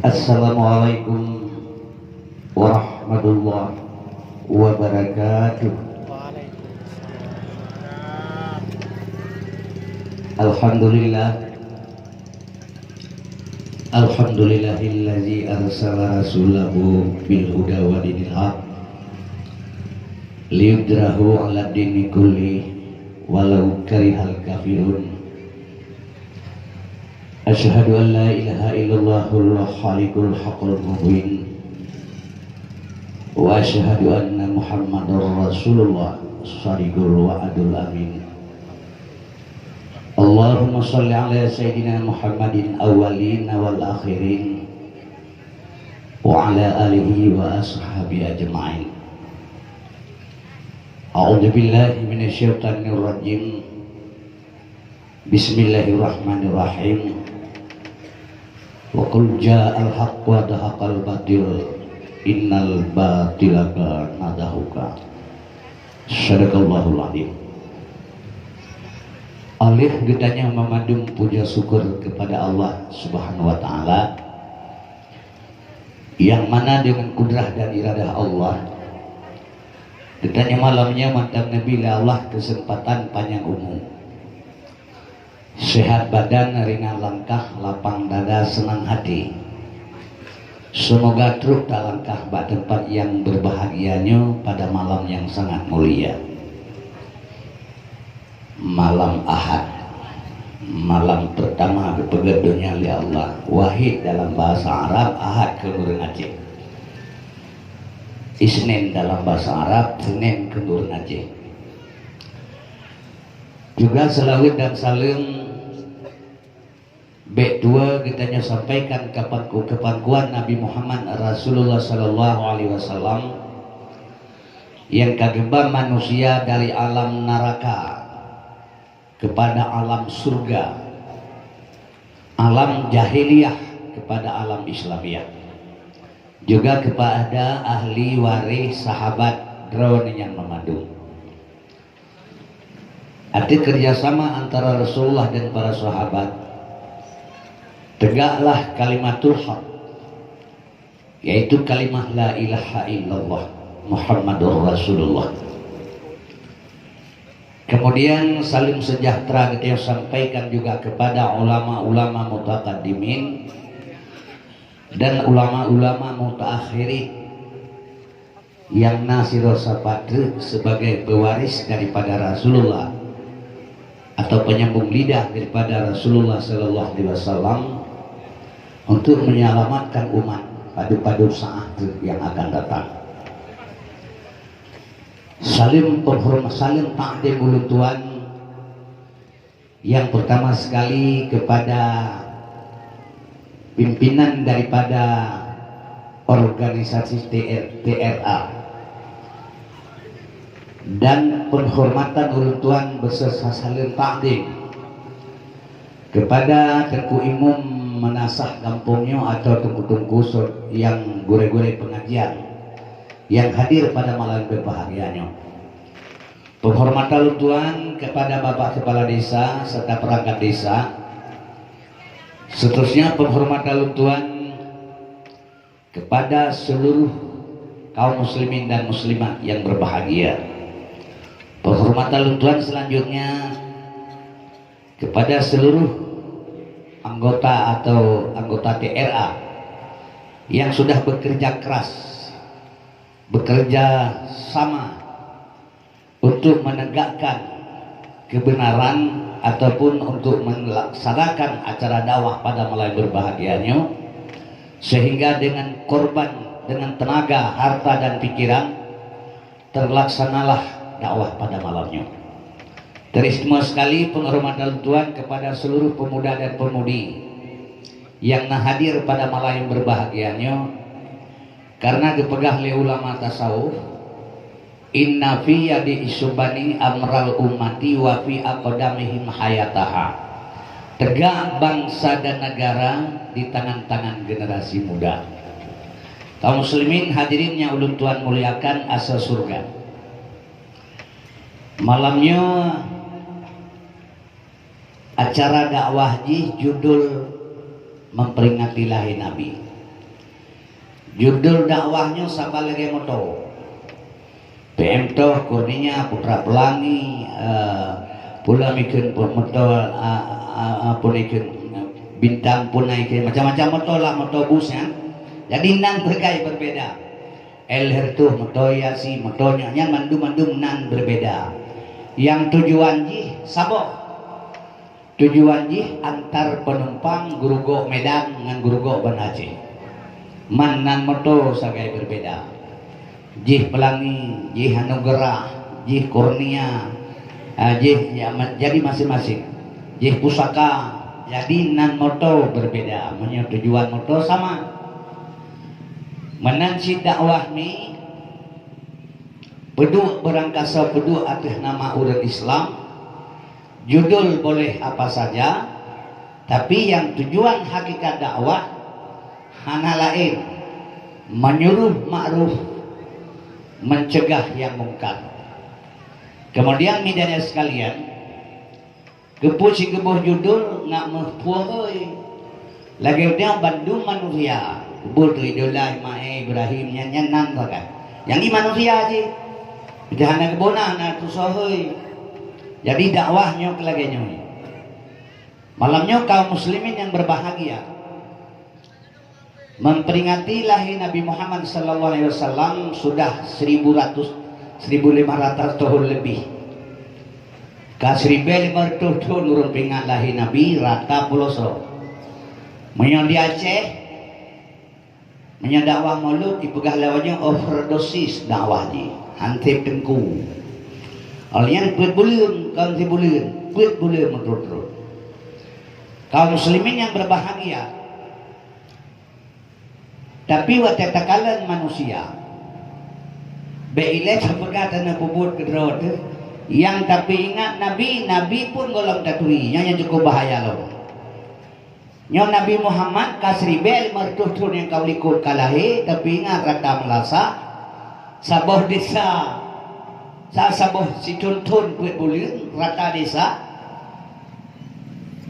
Assalamualaikum warahmatullahi wabarakatuh. Alhamdulillah, alhamdulillahillazi arsala rasulahu bil huda wa dinil haq liyudrahu ala dini kulli walau karihal kafirun. Asyhadu an la ilaha illallahul khaliqul haqqul mubin wa asyhadu anna muhammadar rasulullah shadiqul wa'adul amin. Allahumma shalli ala sayyidina Muhammadin awwalin wal akhirin wa ala alihi wa ashabi ajma'in. A'udzu billahi minasyaitonir rajim. Bismillahirrahmanirrahim. Wa qul ja'al haqq wa zahaqal batil innal batila kana zahuqa. Sadaqallahul azim. Alif gedanya memadum puja syukur kepada Allah Subhanahu wa taala, yang mana dengan kudrah dan iradah Allah gedanya malamnya mantap Nabi Allah kesempatan panjang umur, sehat badan, ringan langkah, lapang dada, senang hati. Semoga truk tak langkah bak tempat yang berbahagianya pada malam yang sangat mulia, malam Ahad, malam pertama kepegadunya oleh Allah. Wahid dalam bahasa Arab, Ahad ke Nurun Aceh. Isnin dalam bahasa Arab, Senin ke Nurun Aceh. Juga selawat dan salam B2 kitanya sampaikan kepangkuan Nabi Muhammad Rasulullah Sallallahu Alaihi Wasallam yang kageba manusia dari alam neraka kepada alam surga, alam jahiliyah kepada alam Islamiyah, juga kepada ahli waris sahabat drone yang memadu. Arti kerjasama antara Rasulullah dan para sahabat, tegaklah kalimatul haq, yaitu kalimah la ilaha illallah Muhammadur Rasulullah. Kemudian salim sejahtera kita sampaikan juga kepada ulama-ulama mutaqaddimin dan ulama-ulama mutaakhirin yang nasiro sapatu sebagai pewaris daripada Rasulullah atau penyambung lidah daripada Rasulullah Sallallahu Alaihi Wasallam untuk menyelamatkan umat pada saat yang akan datang. Salim penghormat, salim takdim ulu Tuhan. Yang pertama sekali kepada pimpinan daripada organisasi TRA, dan penghormatan ulu Tuhan beserta salim takdim kepada Tengku Imam menasah kampungnya atau tungku-tungku yang gure-gure pengajian yang hadir pada malam berbahagianya. Penghormatan Tuhan kepada Bapak Kepala Desa serta perangkat desa. Seterusnya penghormatan Tuhan kepada seluruh kaum muslimin dan muslimat yang berbahagia. Penghormatan Tuhan selanjutnya kepada seluruh anggota atau anggota TRA yang sudah bekerja keras, bekerja sama untuk menegakkan kebenaran ataupun untuk melaksanakan acara dakwah pada malam berbahagianya, sehingga dengan korban, dengan tenaga, harta dan pikiran terlaksanalah dakwah pada malamnya. Teristimewa sekali penghormatan Tuhan kepada seluruh pemuda dan pemudi yang hadir pada malam yang berbahagianya, karena dipegah oleh ulama tasawuf, inna fi yadi isubani amral ummati wa fi aqdamihim hayataha. Tegak bangsa dan negara di tangan-tangan generasi muda. Kaum muslimin hadirin yang ulun Tuhan muliakan, asal surga. Malamnya acara dakwah judul memperingati lahir Nabi. Judul dakwahnya sama lagi moto. PM toh kurninya Putra Pelangi, pula mikir moto pun ikut bintang pun ikut macam-macam moto lah, moto busnya. Jadi nan berkai berbeda. Elher tuh moto yasi motonya nya mandu-mandu nan berbeda. Yang tujuan ji sabok. Tujuan ji antar penumpang Gurugo Medan dengan Gurugo Ban Aceh. Manan moto sagai berbeda. Jih Pelangi, jih Anugerah, jih Kurnia, jih ya, jadi masing-masing. Jih Pusaka, jadi nan moto berbeda. Maksudnya tujuan moto sama. Menan si dakwah ni pedu berangkasa pedu atas nama urang Islam. Judul boleh apa saja, tapi yang tujuan hakikat dakwah hana lain, menyuruh ma'ruf, mencegah yang mungkar. Kemudian midanya sekalian, kepusi kebuh judul nak mehpuai lagi dia Bandung manusia kubur tu idola Mae Ibrahim nyanyanan kan yang di manusia aja jangan kebonan nak tusohoi. Jadi dakwahnya kelaganya malamnya kaum muslimin yang berbahagia memperingati lahir Nabi Muhammad SAW sudah 1500 tahun lebih. Ka 1500 tahun urung peringat lahir Nabi rata puloso. Menyang di Aceh menyang dakwah maulud dipegah lawanya overdosis dakwah di hantip tengku. Alian kuit buliun, kaum si buliun, kuit buliun menurut. Kaum muslimin yang berbahagia. Tapi waktu takalan manusia, beile sepegatan na puput kedrot. Yang tapi ingat Nabi pun golong tatui, yang cukup bahaya loh. Yang Nabi Muhammad kasribel mertuh yang kau likut kalahi, tapi ingat rata melasa, saboh desa. Saboh si tuntun kuit bulir rata desa.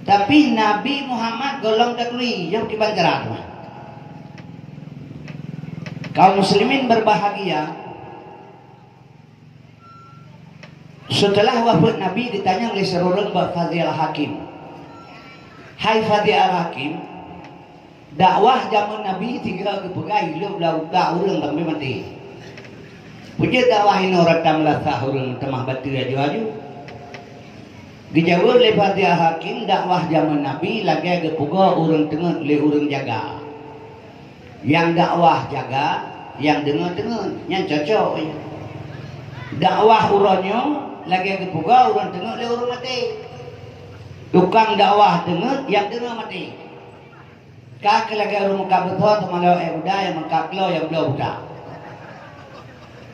Tapi Nabi Muhammad golong tatui yang kibanjaran. Kaum muslimin berbahagia. Setelah wafat Nabi ditanya oleh seorang Fadhil Hakim. Hai Fadhil Hakim, dakwah zaman Nabi tiga kepegai lu dah urang sampai mati. Puja dakwah ini orang tamlah sahurun temah batu aju-aju. Dijawab oleh Fadhil Hakim, dakwah zaman Nabi lagi kepuga orang tengah le orang jaga. Yang dakwah jaga, yang dengar-dengar, yang cocok. Dakwah urannya lagi kepuga orang tengah le orang mati. Tukang dakwah dengar, yang dengar mati. Kak lagi orang muka betul, teman lo udah yang mengkak lo yang belum udah.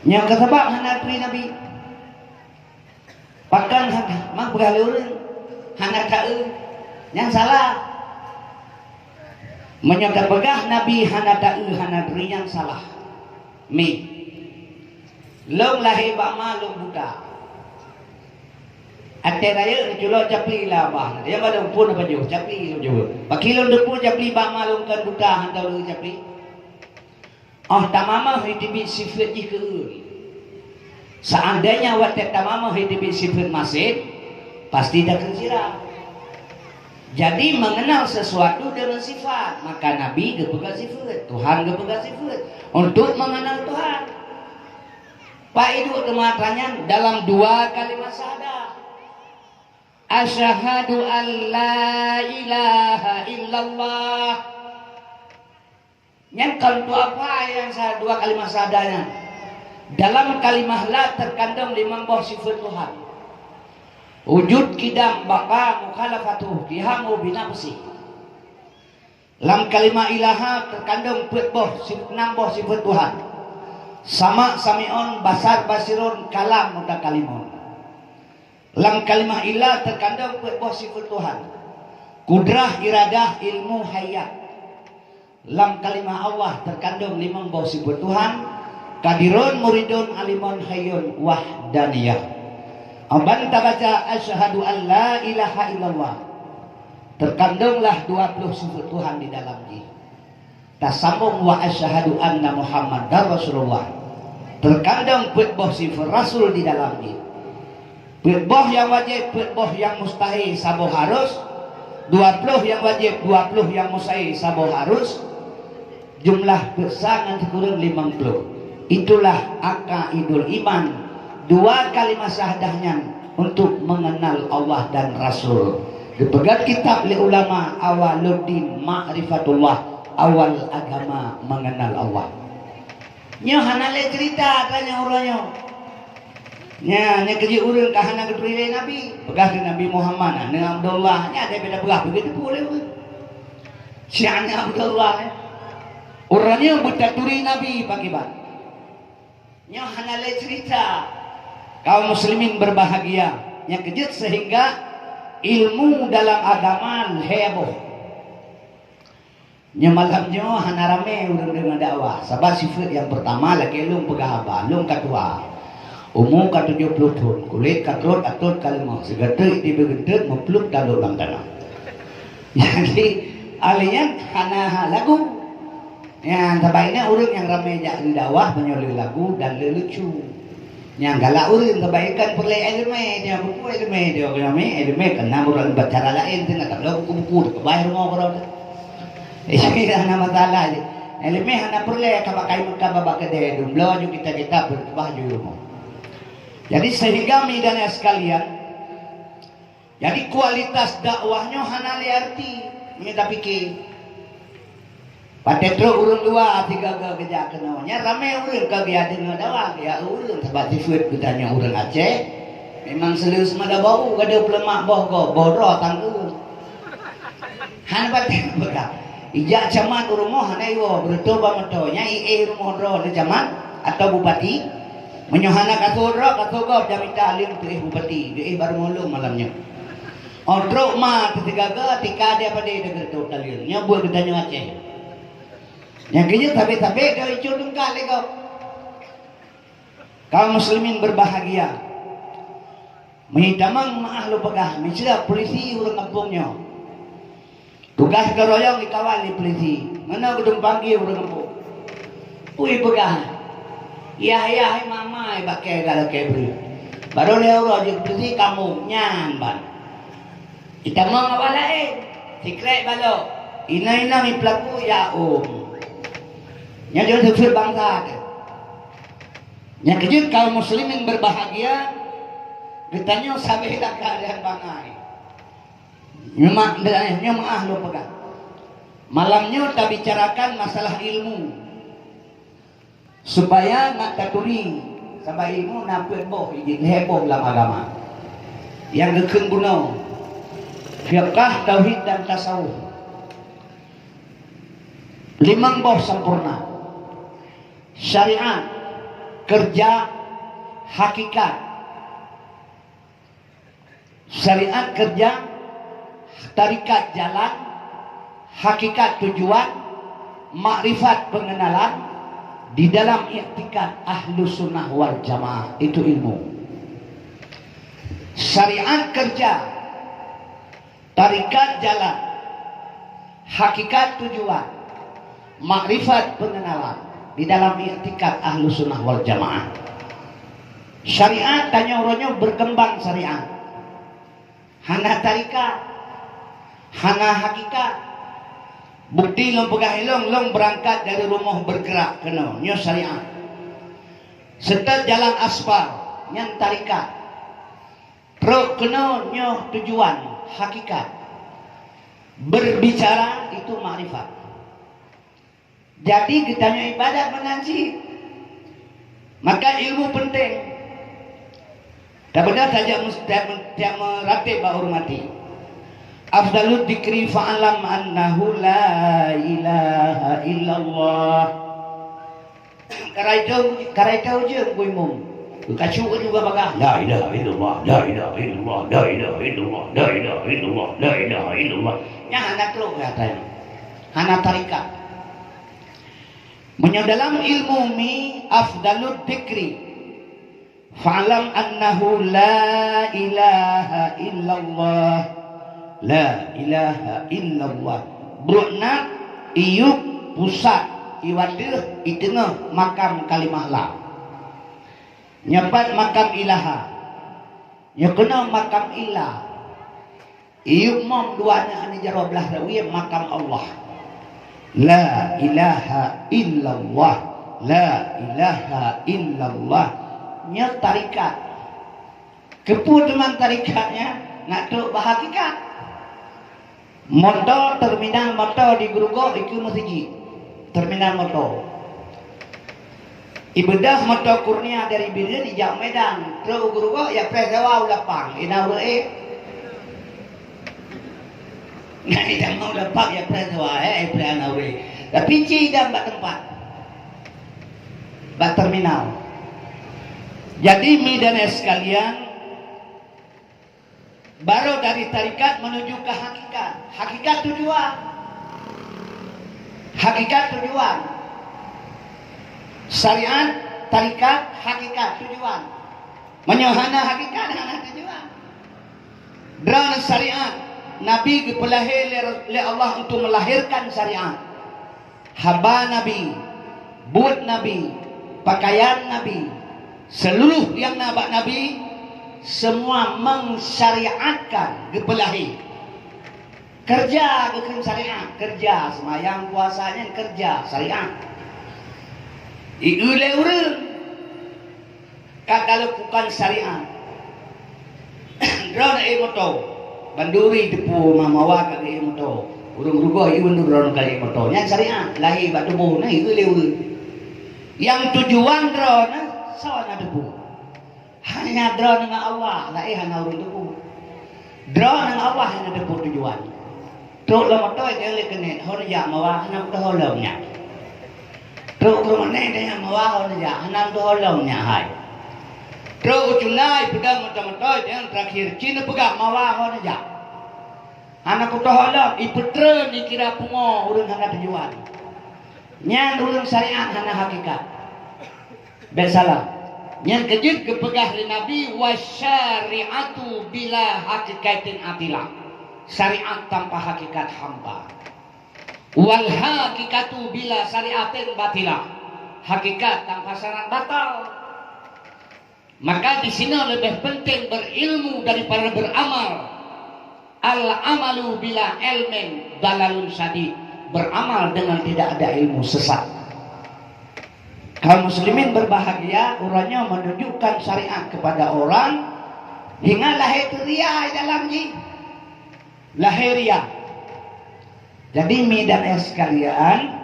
Yang kesebab hana tri Nabi pakan mak begal urang hana taeu yang salah menyangka pegah Nabi hana taeu hana tri yang salah mi long lahir bama long buta ate raya culo capli lah bah dia badang pun apa jauh capli lo jauh pakilon depu capli bama long kan buta hantau lo capli. Oh tamama hidup sifat jikeun. Seandainya watak tamama hidup sifat masih pasti dah kira. Jadi mengenal sesuatu dengan sifat, maka Nabi kepegang sifat, Tuhan kepegang sifat untuk mengenal Tuhan. Pak itu kematannya dalam dua kalimat syahadat. Asyhadu an la ilaha illallah. Yang kalau itu apa yang dua kalimat syahadatnya? Dalam kalimah la terkandung 5 buah sifat Tuhan. Wujud kidam baka mukhalafatuh bihamu binafsi. Dalam kalimah ilaha terkandung 6 buah sifat Tuhan. Sama sami'un basar basirun kalam mutakalimun. Dalam kalimah ilah terkandung 4 buah sifat Tuhan. Kudrah, iradah, ilmu, hayat. Dalam kalimah Allah terkandung 5 buah sifat Tuhan. Kadirun, muridun, alimun, hayyun, wahdaniyah. Abang tak baca asyhadu an la ilaha illallah. Terkandunglah 20 sifat Tuhan di dalamnya. tasambung wa asyhadu anna Muhammadar Rasulullah. Terkandung khutbah sifat Rasul di dalamnya. Khutbah yang wajib, khutbah yang mustahil, sabo harus. 20 yang wajib, 20 yang mustahil, sabo harus. Jumlah kesangan kurang 50. Itulah akaidul iman. 2 kalimat syahadahnya untuk mengenal Allah dan Rasul. Dipegang kitab oleh ulama, awaluddin ma'rifatullah, awal agama mengenal Allah. Nyo hanale cerita tanya orangnya. Nya kerja urang ka hana keturi Nabi, pegah Nabi Muhammad, dengan Abdullah, nya ada beda begah begitu boleh. Sianya Abdullah. Orangnya bertaturi Nabi pakai ban. Nya hanale cerita kaum muslimin berbahagia, yang kejut sehingga ilmu dalam agama heboh. Nya malamnya hana rame urang dengan dakwah. Sebab sifat yang pertama lagi lung pegah abah, lung kedua. Umur ka 70 tahun, kulit katrot atot kalmah, segatek di begentet mepluk daluk lang tanah. Jadi alian hana lagu. Yang terbaiknya urang yang ramai jadi dakwah menyolil lagu dan lelucu. Yang galak urang kebaikan perle ilmu dia buku ilmu dia ilmu kena urang bicara lain tengah tak buku-buku kebayar rumah orang. Ini hana masalah je. Ilmu hana perle kabakai muka babak kedai dumblo ju kita berbahaju rumah. Jadi sehingga midana sekalian, jadi kualitas dakwahnya hana liarti minta pikir. Patetro urang 2 3 kerja kenanya ramai urang kagak dengan dakwah ya urang sebab sifat kitanya urang Aceh memang selalu semada bau kada pelemak boh bodro tanggung. Han patet berak. Ija camat rumah hana iwo bertoba metonya rumah ro ne camat atau bupati menyohana kasodro kasogop jamita alim tu bupati dia baru mulung malamnya. Odro ma ketika dia pada dekat tu talirnya buat kitanya Aceh. Yang kini tapi dia icul kali kau. Kaum muslimin berbahagia. Menghitamang ahlu pegah, mencela polisi urang kampungnya. Tugas keroyong dikawal di polisi. Mana gedung panggil urang kampung. Ui pegah. Ya mama pakai kalau kebri. Baru lewat di polisi kamu nyan ban. Kita mau ngawalain. Sikret balo. Ina pelaku ya yang dia sifat bangsa. Yang kejut kaum muslimin berbahagia, ditanya sabilah keadaan bangai. Nyemah ahlu pegang. Malamnya kita bicarakan masalah ilmu, supaya nak taturi sampai ilmu nampak boh izin heboh dalam agama. Yang gekeng guna, fiqh, tauhid dan tasawuf. 5 boh sempurna. Syariat, kerja, hakikat. Syariat, kerja, tarikat jalan, hakikat tujuan, makrifat pengenalan. Di dalam i'tikad ahlu sunnah wal jamaah itu ilmu. Syariat, kerja, tarikat jalan, hakikat tujuan, makrifat pengenalan. Di dalam i'tikad ahlu sunnah wal jamaah. Syariat tanya orangnya berkembang syariat. Hana tarikat, hana hakikat. Bukti long pegah long berangkat dari rumah bergerak kena nyo syariat. Serta jalan aspal yang tarikat. Pro kena nyo tujuan hakikat. Berbicara itu makrifat. Jadi kitanya ibadat mengaji, maka ilmu penting. Tak benar saja tidak meratib hormati. Afdalud dzikri fa'alam annahu la ilaha illallah. Karaitau je kuimum. Kacu juga bagah. La ilaha illallah, la ilaha illallah, la ilaha illallah, la ilaha illallah, la ilaha illallah. Yang anak lu katanya. Hana tarikat. Menyodalam ilmu mi afdalud dzikri fa'lam annahu la ilaha illallah, la ilaha illallah. Brukna iyuk pusat iwadah itengah makam kalimah la nyapat makam ilaha nyakena makam ilah ieu mom duana anu jaro belah rawi makam Allah la ilaha illallah la ilaha illallah nya tarikat kepu dengan tarikatnya nak tuk bahagikat motor terminal motor di Grogol itu masjid terminal motor ibadah motor kurnia dari Bilir di Jauh Medan terus Grogol ya presewa ulapang ina ure nah ida mau lapang ya presewa preana ure tapi cidam bak tempat bak terminal jadi midana sekalian baru dari tarikat menuju ke hakikat hakikat tujuan syariat tarikat hakikat tujuan menyohana hakikat hana tujuan drana syariat Nabi dipelahir oleh Allah untuk melahirkan syariat haba Nabi buat Nabi pakaian Nabi seluruh yang nabak Nabi semua mensyariatkan gepelahi kerja bikin syariat kerja semayang puasanya kerja syariat iule urang kagak lakukan syariat drone moto banduri depu mamawa kagak moto urang rugo ieu drone kali moto nya syariat lahi batu bu nah iule urang yang tujuan drone sawana depu hanya draw dengan Allah lah hanya urang depu draw dengan Allah hanya depu tujuan truk lama toy dia le kene horja mawa hana to holongnya truk rumane dia mawa horja hana to holongnya hai truk junai pedang motor dia terakhir cina pegang mawa horja hana ku to holong iputre dikira pungo urang hana tujuan nyan urang syariat hana hakikat besalah yang kejut kepegah li Nabi wasyari'atu bila hakikatin atilah syariat tanpa hakikat hamba wal hakikatu bila syariatin batilah hakikat tanpa syarat batal maka di sini lebih penting berilmu daripada beramal al amalu bila ilmin dalalun syadid beramal dengan tidak ada ilmu sesat. Kaum muslimin berbahagia, urangnya menunjukkan syariat kepada orang hingga lahir ria dalam ji. Lahiria. Jadi medan sekalian,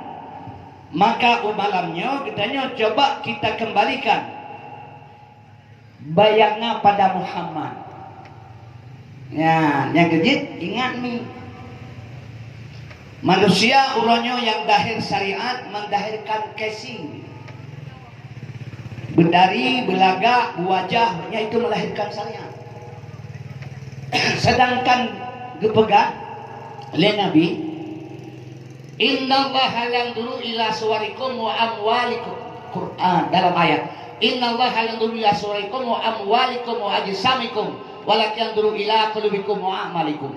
maka malamnya kitanya coba kita kembalikan bayangnya pada Muhammad. Ya, yang kejit ingat nih. Manusia urangnya yang dahir syariat mendahirkan casing. Bendari, belaga, wajahnya itu melahirkan syariat. Sedangkan gepegat oleh Nabi, innallaha yanzuru ila suwarikum wa amwalikum. Quran dalam ayat, innallaha yanzuru ila suwarikum wa amwalikum wa ajsamikum walakin yanzuru ila qulubikum wa a'malikum.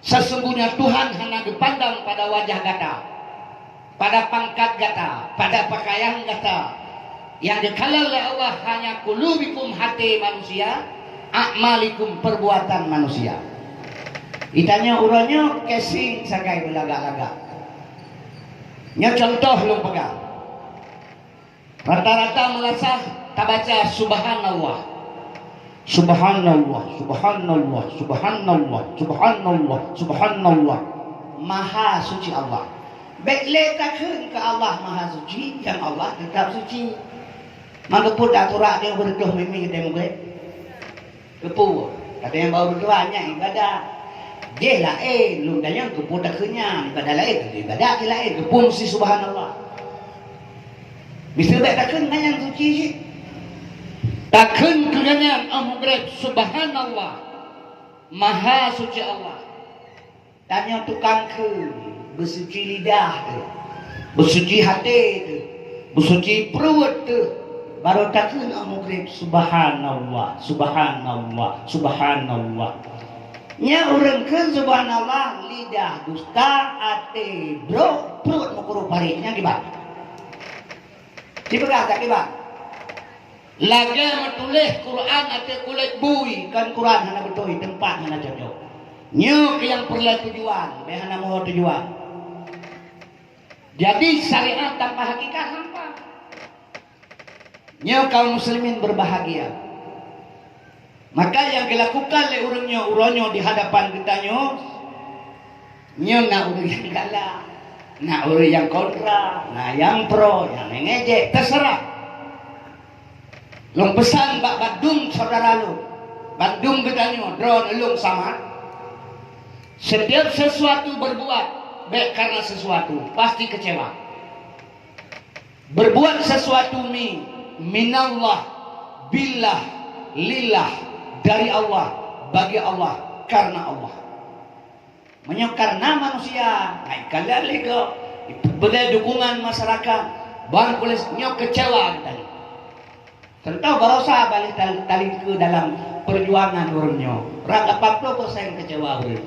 Sesungguhnya Tuhan hanya dipandang pada wajah gata, pada pangkat gata, pada pakaian gata. Yang dikalal oleh Allah hanya qulubikum hati manusia, a'malikum perbuatan manusia. Itanya urangnya casing sakai belaga-laga. Nya contoh lu pegang. Rata-rata melasah tabaca subhanallah. Subhanallah, subhanallah, subhanallah, subhanallah, subhanallah. Maha suci Allah. Baik letakkan ke Allah maha suci, yang Allah tetap suci. Maka pun aturak dia berdoa mimi kita mungkin kepu kata yang baru berdoanya ibadah dia lain lu dan yang kepu tak kenyang ibadah lain ibadah dia lain kepu mesti subhanallah bisa tak kenyang yang suci sih takkan kenyang amugrab subhanallah maha suci Allah dan yang tukang ke bersuci lidah tu bersuci hati tu bersuci perut tu baru takkan amugrib subhanallah subhanallah subhanallah nya urangkeun subhanallah lidah dusta ate bro perut mukuru pariknya gimana dipegang tak gimana laga metulih Quran ate kulit bui kan Quran hana betul tempat hana cocok nya ke yang perlu tujuan be hana mau tujuan jadi syariat tanpa hakikat hampa nya kaum muslimin berbahagia. Maka yang dilakukan oleh uronyo di hadapan kita nyo nak urang yang galak, nak urang yang kontra, nak yang pro, yang ngejek, terserah. Long pesan bak Bandung saudara lu, Bandung kita nyo, drone elung sama. Setiap sesuatu berbuat baik karena sesuatu pasti kecewa. Berbuat sesuatu minallah, billah, lillah. Dari Allah, bagi Allah, karena Allah. Karena manusia, kalau lego, boleh dukungan masyarakat, baru boleh kecewa tadi. Tentu berusaha balik tali ke dalam perjuangan urunnya. Rangka 40% kecewa urun.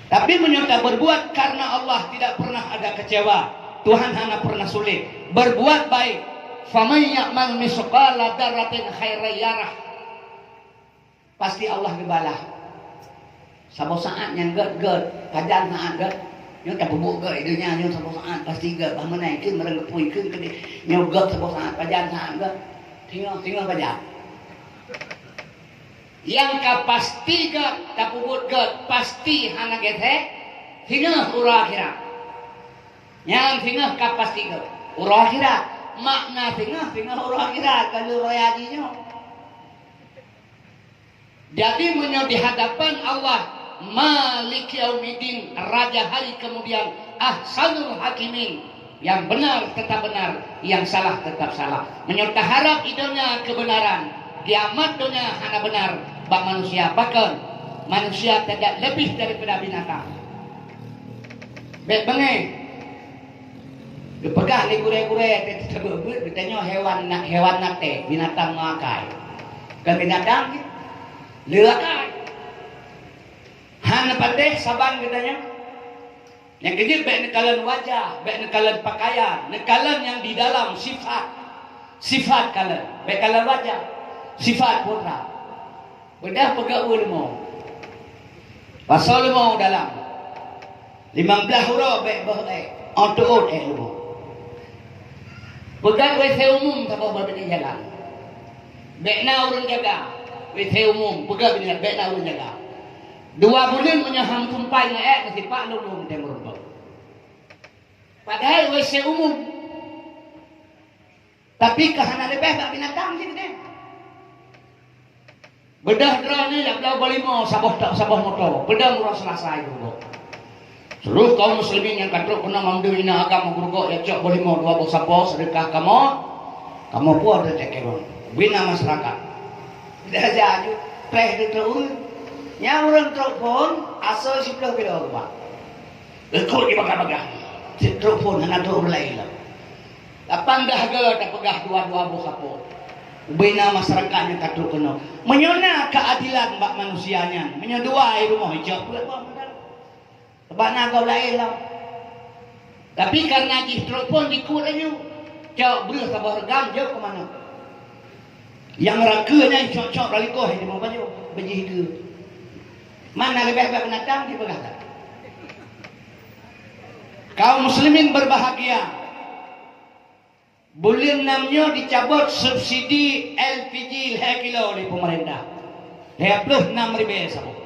Tapi menyerta berbuat karena Allah tidak pernah ada kecewa. Tuhan hanya pernah sulit. Berbuat baik. Faman ya'mal misqala dzarratin khairan yarah. Pasti Allah gebalah. Sabo saat yang get kajan saat get nyo tak bubuk get idunya nyo sabo saat pasti get bah menaikeun mereng puikeun ke nyo get sabo saat kajan saat get tinggal kajan. Yang ka pasti get tak bubuk get pasti hana gethe tinggal urang akhirat. Yang tinggal ka pasti get urang akhirat. Makna tinggal orang akhirat kalau royadinya. Jadi di hadapan Allah Malik Yaumiddin, Raja hari kemudian, Ahsanul Hakimin, yang benar tetap benar, yang salah tetap salah. Menyerta harap idenya kebenaran, kiamat dunia hanya benar, bak manusia bahkan manusia tidak lebih daripada binatang. Baik bengeh. Dipegah ni gure-gure terbebut ditanya hewan nate binatang ngakai kan binatang leuakai han pateh saban katanya yang kecil baik nekalan wajah baik nekalan pakaian nekalan yang di dalam sifat kalian baik kalian wajah sifat putra bedah pegak ulmu pasal ulmu dalam 15 huruf baik bahai auto ilmu pegang WC umum tak apa benda jaga. Bekna urang jaga. WC umum pegang benda bekna urang jaga. 2 bulan menyaham tumpai ngaek mesti pak lulung teh merumpok. Padahal WC umum. Tapi kahana lebih bak binatang sih teh. Bedah drone ya belau balimo sabah motor. Bedah murah selesai guru. Seluruh kaum muslimin yang katruk pernah membina agama guru ya cok boleh mau 2 bosapo sedekah kamu pun ada cekeron bina masyarakat tidak saja pleh itu nya urang truk pun asal 10 kilo Pak lekuk di bagah-bagah truk pun hana truk lain lah lapang dah ge tak pegah 2 bosapo bina masyarakatnya katruk kena menyona keadilan bak manusianya menyodua rumah hijau pula sebab nak kau lain lah. Tapi karena jistruk pun dikurangnya, jauh beruh sabah regam jauh ke mana? Yang rakanya cocok balikoh di mana baju bejih ke? Mana lebih baik binatang di belah? Kaum muslimin berbahagia. Bulan 6-nya dicabut subsidi LPG 1 kilo oleh pemerintah. 26 ribu sabuk.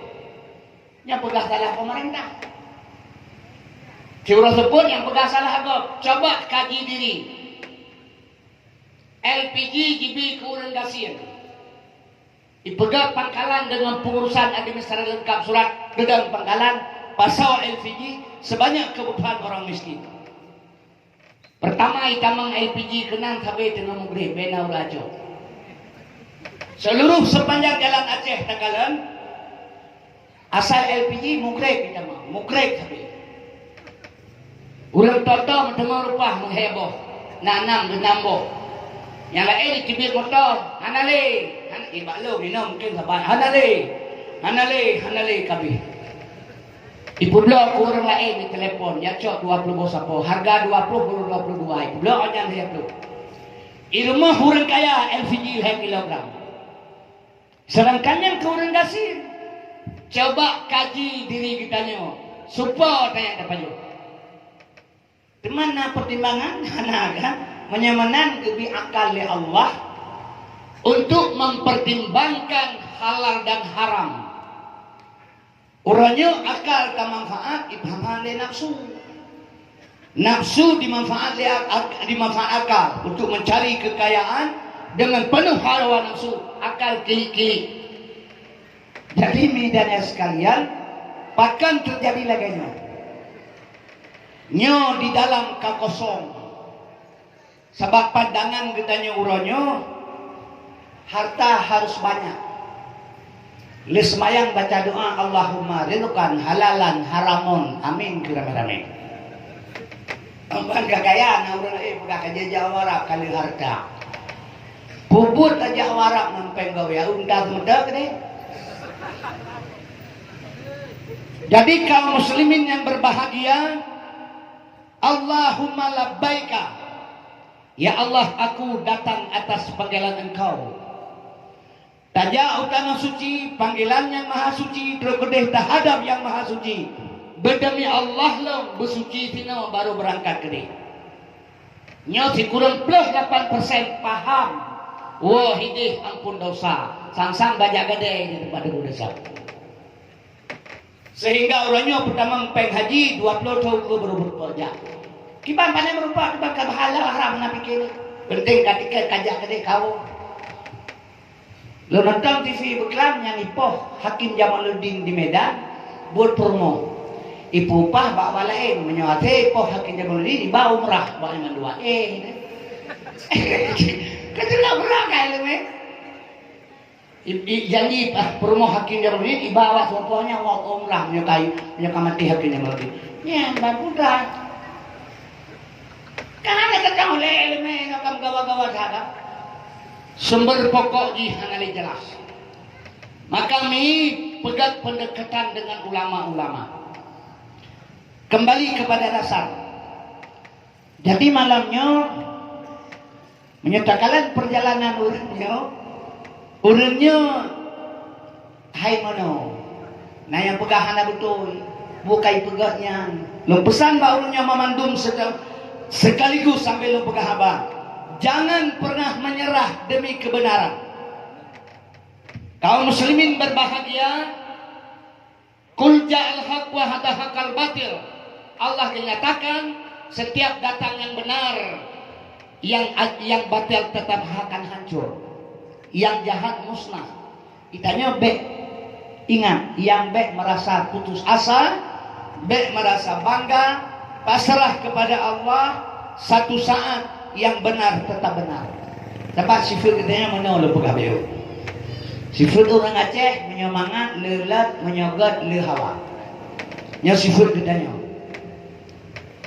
Yang pegah salah pemerintah. Curah sebut yang pegang salah agak coba kaji diri LPG GB kurang gasir dipegang pangkalan dengan pengurusan administrasi lengkap surat gedang pangkalan pasal LPG sebanyak kebutuhan orang miskin. Pertama itamang LPG kenang sampai dengan mugri benau rajo seluruh sepanjang jalan Aceh Takalan asal LPG mugri itamang mugri sampai urang toto mentemang rupah mengheboh nanam menamboh Yang lain dicibir motor, hanale, ibak lu minum mungkin sabar, hanale kabeh. Ibu blok orang lain di telepon, ya cok 20 bos apa, harga 20 22. Ibu blok aja lihat lu. Di rumah orang kaya LPG 2 kilogram. Sedangkan yang ke orang gasir. Coba kaji diri kita nyo, support yang dapat yo. Di mana pertimbangan? Kan menyamanan lebih akal oleh Allah untuk mempertimbangkan halal dan haram. Orangnya akal tak manfaat, dimanfaat oleh nafsu. Nafsu dimanfaat akal untuk mencari kekayaan dengan penuh hawa nafsu, akal kili-kili. Jadi midanya sekalian, bahkan terjadi lagi nyo di dalam kakosong. Sebab pandangan katanya uronyo, harta harus banyak. Le semayang baca doa Allahumma rizqan halalan haramun, amin rame-rame. Amban kekayaan urang buka kerja warak kali harta. Bubut aja warak mempeng gawe ya undang medak deh. Jadi kaum muslimin yang berbahagia, Allahumma labbaika. Ya Allah, aku datang atas panggilan Engkau. Taja utama suci, panggilan yang maha suci, tergedeh terhadap yang maha suci. Berdemi Allah lo bersuci sino baru berangkat ke dia. Nyo si kurang plus 8% paham. Wah hidih ampun dosa. Sang-sang bajak gede daripada dosa. Sehingga orangnya pertama peng haji 20 tahun baru bekerja. Kiban pandai merupa kiban kebahala haram nak fikir. Penting ketika kajak gede kau. Lo nonton TV Beklam yang ipoh Hakim Jamaluddin di Medan buat promo. Ibu pah bawa lain menyuati ipoh Hakim Jamaluddin dibawa umrah bawa dengan dua. Kecuali umrah kali ni. Janji promo Hakim Jamaluddin dibawa semuanya umrah menyukai mati Hakim Jamaluddin. Ya, bagus. Karena kita oleh elemen nakam gawa-gawa sadap. Sumber pokok dihanali jelas. Maka kami pegat pendekatan dengan ulama-ulama. Kembali kepada dasar. Jadi malamnya menyatakan perjalanan urunnya hai mono. Nah yang pegahan betul bukai pegatnya. Lo pesan ba urunnya memandum sekaligus sambil lo pegah abang. Jangan pernah menyerah demi kebenaran. Kaum muslimin berbahagia. Qul ja'al haq wa hadahaqal batil. Allah menyatakan setiap datang yang benar, yang batil tetap akan hancur. Yang jahat musnah. Itanya be ingat, yang be merasa putus asa, be merasa bangga, pasrah kepada Allah, satu saat yang benar tetap benar. Tempat sifat katanya mana lo pegawai. Sifat orang Aceh menyemangat, lelat, menyogot, lehawa. Nya sifat katanya.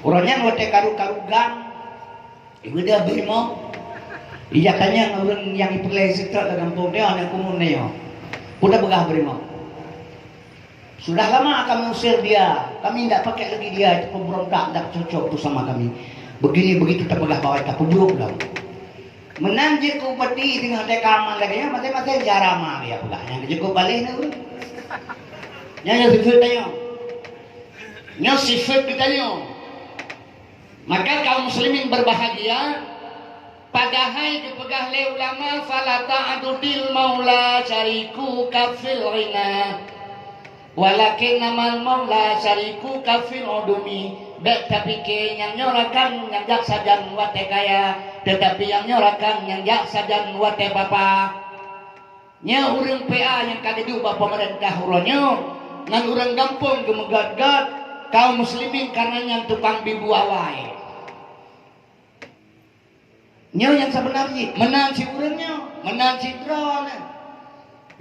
Orangnya ngotek karu-karugang, ibu dia berimo. Iya tanya orang yang ipelai situ dalam kampung dia anak kumun dia. Udah begah berimo. Sudah lama kami usir dia. Kami tidak pakai lagi dia. Itu pemberontak tak cocok tu sama kami. Begini begitu tak pegah bawah tak peluk dah. Menanjik ku peti dengan tekaman lagi ya mati-mati jarama dia pegah. Yang cukup balik ni. Yang sifat tanya. Yang sifat tanya. Maka kaum muslimin berbahagia. Padahal dipegah le ulama fala ta'adudil maula syariku kafil ghina. Walakin namal maula syariku kafil udumi. Bek tapi ke yang nyorakan yang jak sajan wate kaya, tetapi yang nyorakan yang jak sajan wate bapa. Nya urang PA yang kadidu bapa pemerintah uronyo, ngan urang gampung gemegat-gat kaum muslimin karena yang tukang bibu awai. Nya yang sebenarnya menang si urangnya, menang si drone.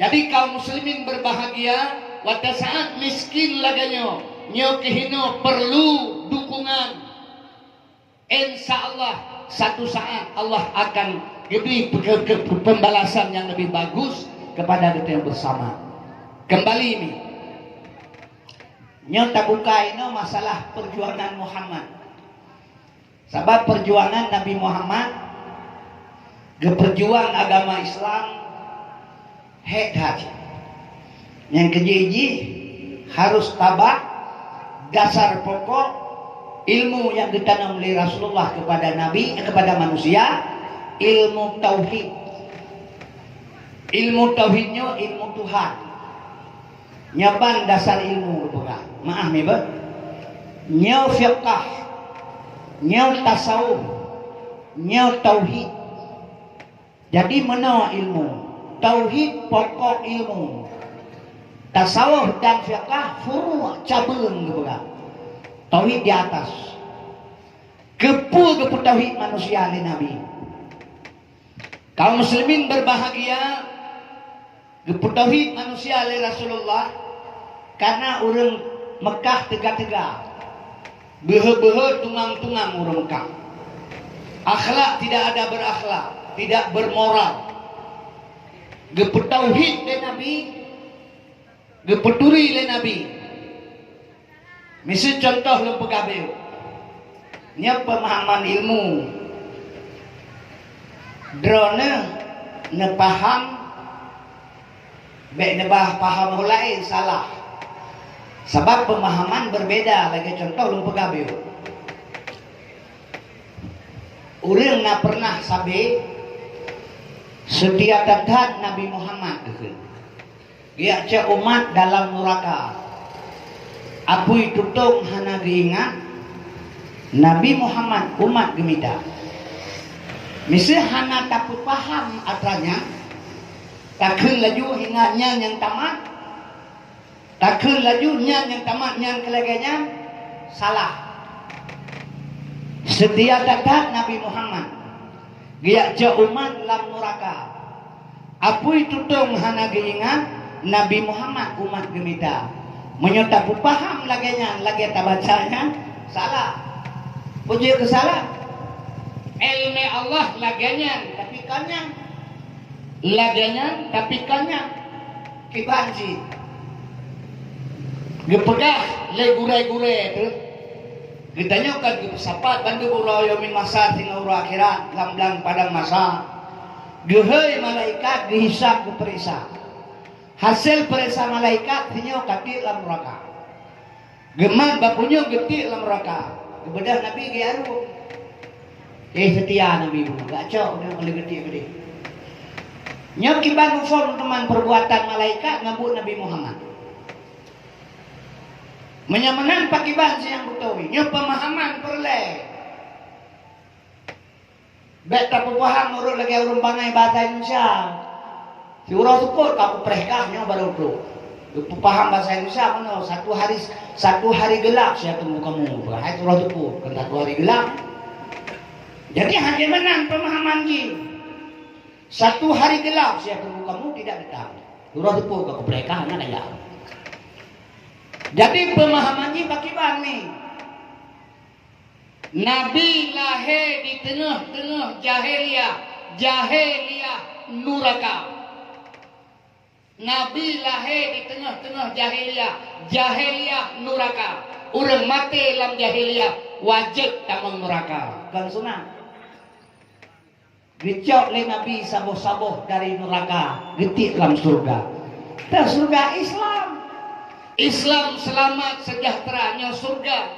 Jadi kaum muslimin berbahagia pada saat miskin laganyo. Nyo kehino perlu dukungan. Insya Allah satu saat Allah akan diberi pembalasan yang lebih bagus kepada kita yang bersama. Kembali ini nyata buka ini masalah perjuangan Muhammad. Sebab perjuangan Nabi Muhammad keperjuang agama Islam hebat. Yang keji harus tabah dasar pokok ilmu yang ditanam oleh Rasulullah kepada Nabi, kepada manusia, ilmu tauhid. Ilmu tauhidnya ilmu Tuhan. Nyaban dasar ilmu bukan. Maaf nih, Pak. Nyau fiqh, nyau tasawuf, nyau tauhid. Jadi mana ilmu? Tauhid pokok ilmu. Tasawuf dan fiqh furu' cabang bukan. Tauhid di atas. Kepu tauhid manusia oleh Nabi. Kaum muslimin berbahagia kepu tauhid manusia oleh Rasulullah karena orang Mekah tegak-tegak. Behe-behe tungang-tungang orang Mekah. Akhlak tidak ada berakhlak, tidak bermoral. Kepu tauhid oleh Nabi, gepeturi oleh Nabi. Misal contoh lu pegabe. Nya pemahaman ilmu. Drone ne paham be ne paham lain salah. Sebab pemahaman berbeda. Lagi contoh lu pegabe. Urang na pernah sabe setia tadat Nabi Muhammad dia cek umat dalam neraka. Apui tutung hana diingat Nabi Muhammad umat gemita. Misi hana takut paham atranya. Takkan laju hingatnya yang tamat. Takkan laju yang tamat yang keleganya salah. Setia dadat Nabi Muhammad. Dia cek umat dalam neraka. Apui tutung hana diingat Nabi Muhammad umat gemita. Menyata paham laginya, lagi tak bacanya salah. Puji kesalah. Ilmu Allah laginya, tapi kanya. Laginya, tapi kanya. Kibanji. Gepegah le gure-gure tu. Kitanya kan sapat bantu urayo min masa tinggal ura akhirat lamblang padang masa. Gehei malaikat dihisab diperiksa. Hasil periksa malaikat tinyo kati dalam neraka. Geman bapunya geti dalam neraka. Kebedah Nabi giaru. Setia Nabi bu. Gacau dia oleh geti. Nyok kiban form teman perbuatan malaikat ngabut Nabi Muhammad. Menyamanan pakiban siang butawi. Nyok pemahaman perle. Beta paham urut lagi urun bangai bahasa Indonesia. Si urang support kamu perehkahnya baru tu. Paham bahasa Indonesia mana? Satu hari gelap saya tunggu kamu. Hai urang support kan satu hari gelap. Jadi hanya menang pemahaman ni. Satu hari gelap saya tunggu kamu tidak datang. Urang support kamu perehkahnya kaya. Jadi pemahaman ni bagaimana ni? Nabi lahir di tengah-tengah jahiliyah neraka. Nabi lahir di tengah-tengah jahiliyah neraka. Orang mati dalam jahiliyah wajib tamang neraka. Kan sunat. Dicok le Nabi saboh-saboh dari neraka, getik dalam surga. Dan surga Islam. Islam selamat sejahteranya surga.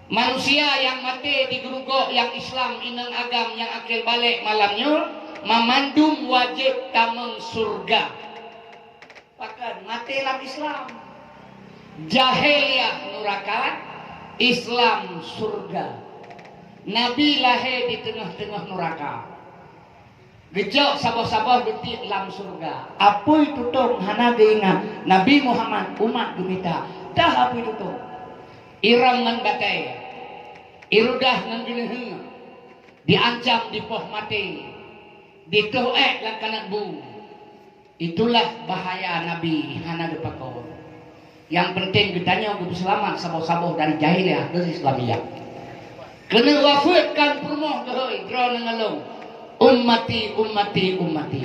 Manusia yang mati di gerugok yang Islam inang agam yang akhir balik malamnya memandum wajib tamang surga. Bahkan mati dalam Islam. Jahiliyah neraka, Islam surga. Nabi lahir di tengah-tengah neraka. Gejok sabah-sabah detik dalam surga. Apa itu tong hana diingat Nabi Muhammad umat gemita. Dah apa itu tong? Irang ngan batai. Irudah ngan gilihe. Diancam di poh mati. Ditoek lan kanan bu. Itulah bahaya Nabi hana depakau. Yang penting kitanya untuk selamat sabah-sabah dari jahiliyah ke Islamiyah. Kena wafatkan permoh dehoi drone ngalong. ummati ummati ummati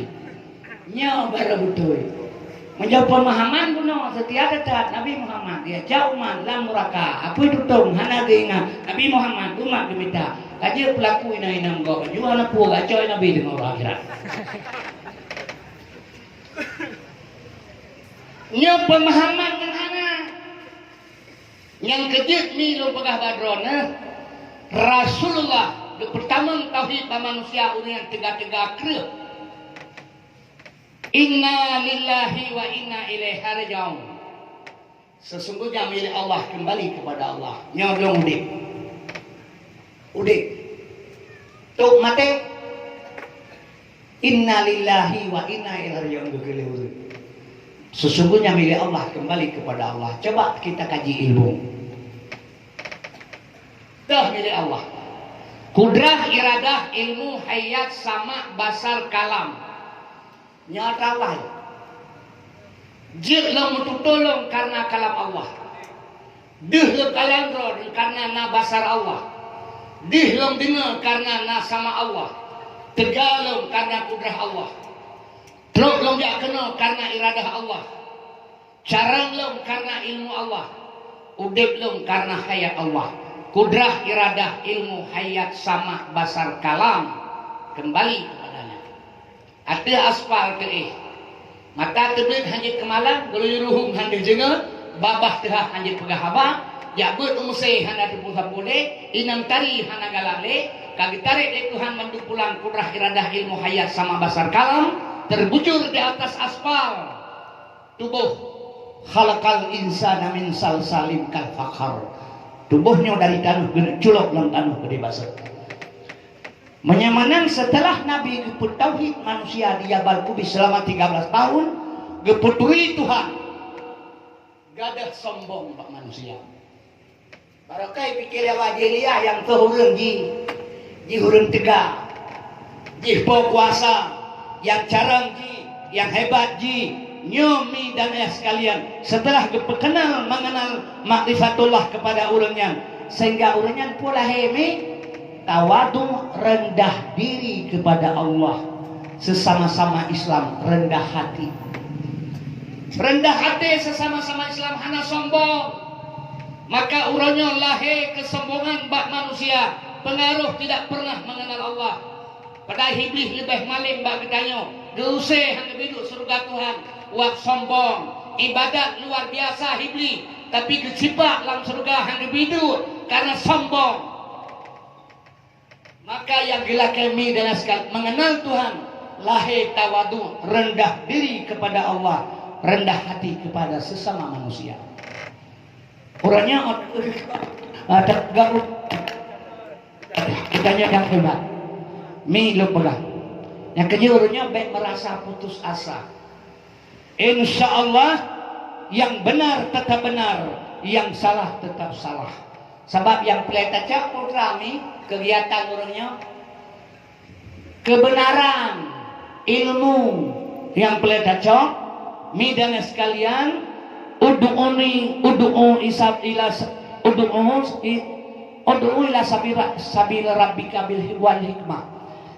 nya bara betul menjawab pemahaman kuno setiap dekat Nabi Muhammad dia jauh man lam muraka apa itu tong hana dengar Nabi Muhammad umat gemita kaje pelaku ina go juga anak puga coy Nabi dengan orang akhirat nya pemahaman kan hana yang kejut mi lo pegah badrona Rasulullah pertama tauhid manusia orang yang tegak-tegak kreuh inna lillahi wa inna ilaihi raji'un sesungguhnya milik Allah kembali kepada Allah nya belum udik tuk mate inna lillahi wa inna ilaihi raji'un sesungguhnya milik Allah kembali kepada Allah. Coba kita kaji ilmu dah milik Allah kudrah iradah ilmu hayat sama basar kalam nyata Allah jir lo tolong karena kalam Allah dih lo kalian ron karena na basar Allah dih lo dengar karena na sama Allah tegalong karena kudrah Allah truk lo jak kena karena iradah Allah carang lo karena ilmu Allah udip lo karena hayat Allah kudrah iradah ilmu hayat sama basar kalam kembali ada aspal ke mata tebet hanjit kemalang geluruhum hande jenga babah teh hanjit pegah haba ya beut umse hana tepung sapule inang tari hana galale kagi tarik dari Tuhan mandu pulang kudrah iradah ilmu hayat sama basar kalam terbujur di atas aspal tubuh khalaqal insana min salsalim kal fakhar tubuhnya dari tanah culok dalam tanah gede basah menyamanan setelah Nabi geput tauhid manusia di Jabal Kubis selama 13 tahun geputui Tuhan gadah sombong pak manusia barokai pikir wajiliah yang kehurun ji hurun tegak ji kuasa yang carang ji yang hebat ji nyomi dan sekalian setelah kenal mengenal makrifatullah kepada orangnya sehingga orangnya pula hemi tawadu rendah diri kepada Allah sesama-sama Islam rendah hati sesama-sama Islam hana sombong maka urangnya lahir kesombongan bak manusia pengaruh tidak pernah mengenal Allah pada iblis lebih malim bak kitanya geuse hang biduk surga Tuhan wak sombong ibadat luar biasa iblis tapi kecipak dalam surga hang biduk karena sombong. Maka yang gila kami dan sekali mengenal Tuhan lahir tawadu rendah diri kepada Allah rendah hati kepada sesama manusia orangnya garuk kitanya yang hebat mi lo pegang yang kenyurnya baik merasa putus asa insya Allah yang benar tetap benar yang salah tetap salah sebab yang pelita cak programi kegiatan orangnya kebenaran ilmu yang pelita cak midana sekalian ud'u ila sabila rabbika bil wal hikmah.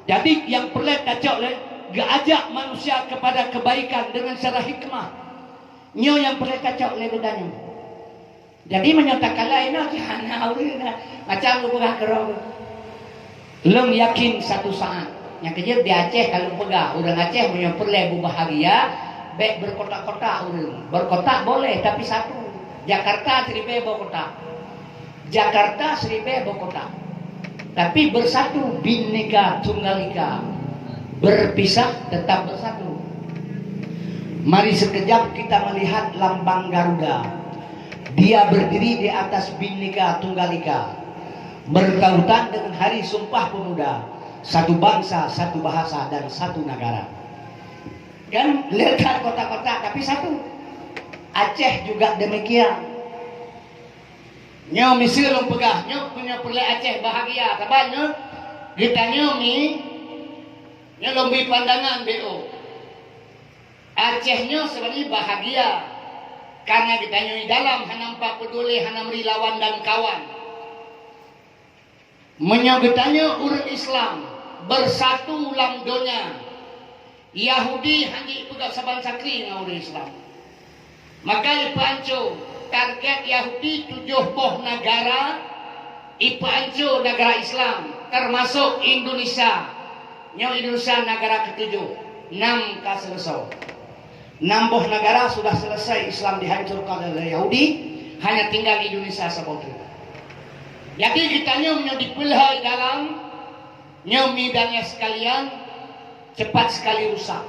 Jadi yang pelita cak gajak manusia kepada kebaikan dengan cara hikmah nyo yang pelita cak le bedanya. Jadi menyatakan lain hana macam lu pegah kerong lem yakin satu saat yang kecil di Aceh kalau pegah orang Aceh punya perlu bahagia baik berkota-kota orang berkota boleh tapi satu Jakarta seribu kota Jakarta seribu kota tapi bersatu Bhinneka Tunggal Ika berpisah tetap bersatu. Mari sekejap kita melihat lambang Garuda. Dia berdiri di atas Bhinneka Tunggal Ika bertautan dengan hari Sumpah Pemuda satu bangsa, satu bahasa dan satu negara kan lihat kota-kota tapi satu Aceh juga demikian nyo misil lo pegah nyo punya perle Aceh bahagia tabanya kita nyomi nyo lombi pandangan BO Aceh nyo sebenarnya bahagia karena ditanyai dalam hanampak peduli hanam rilawan dan kawan menyagetanya orang Islam bersatu ulang dunia. Yahudi hanya pegang saban sakri dengan orang Islam. Maka ipancu target Yahudi 70 negara, ipancu negara Islam termasuk Indonesia. Indonesia negara ke-7, 6 ka selesai. 60 negara sudah selesai Islam dihancurkan oleh Yahudi, hanya tinggal Indonesia sebotol. Jadi kita nyonya dipelihara dalam nyomi dan sekalian cepat sekali rusak.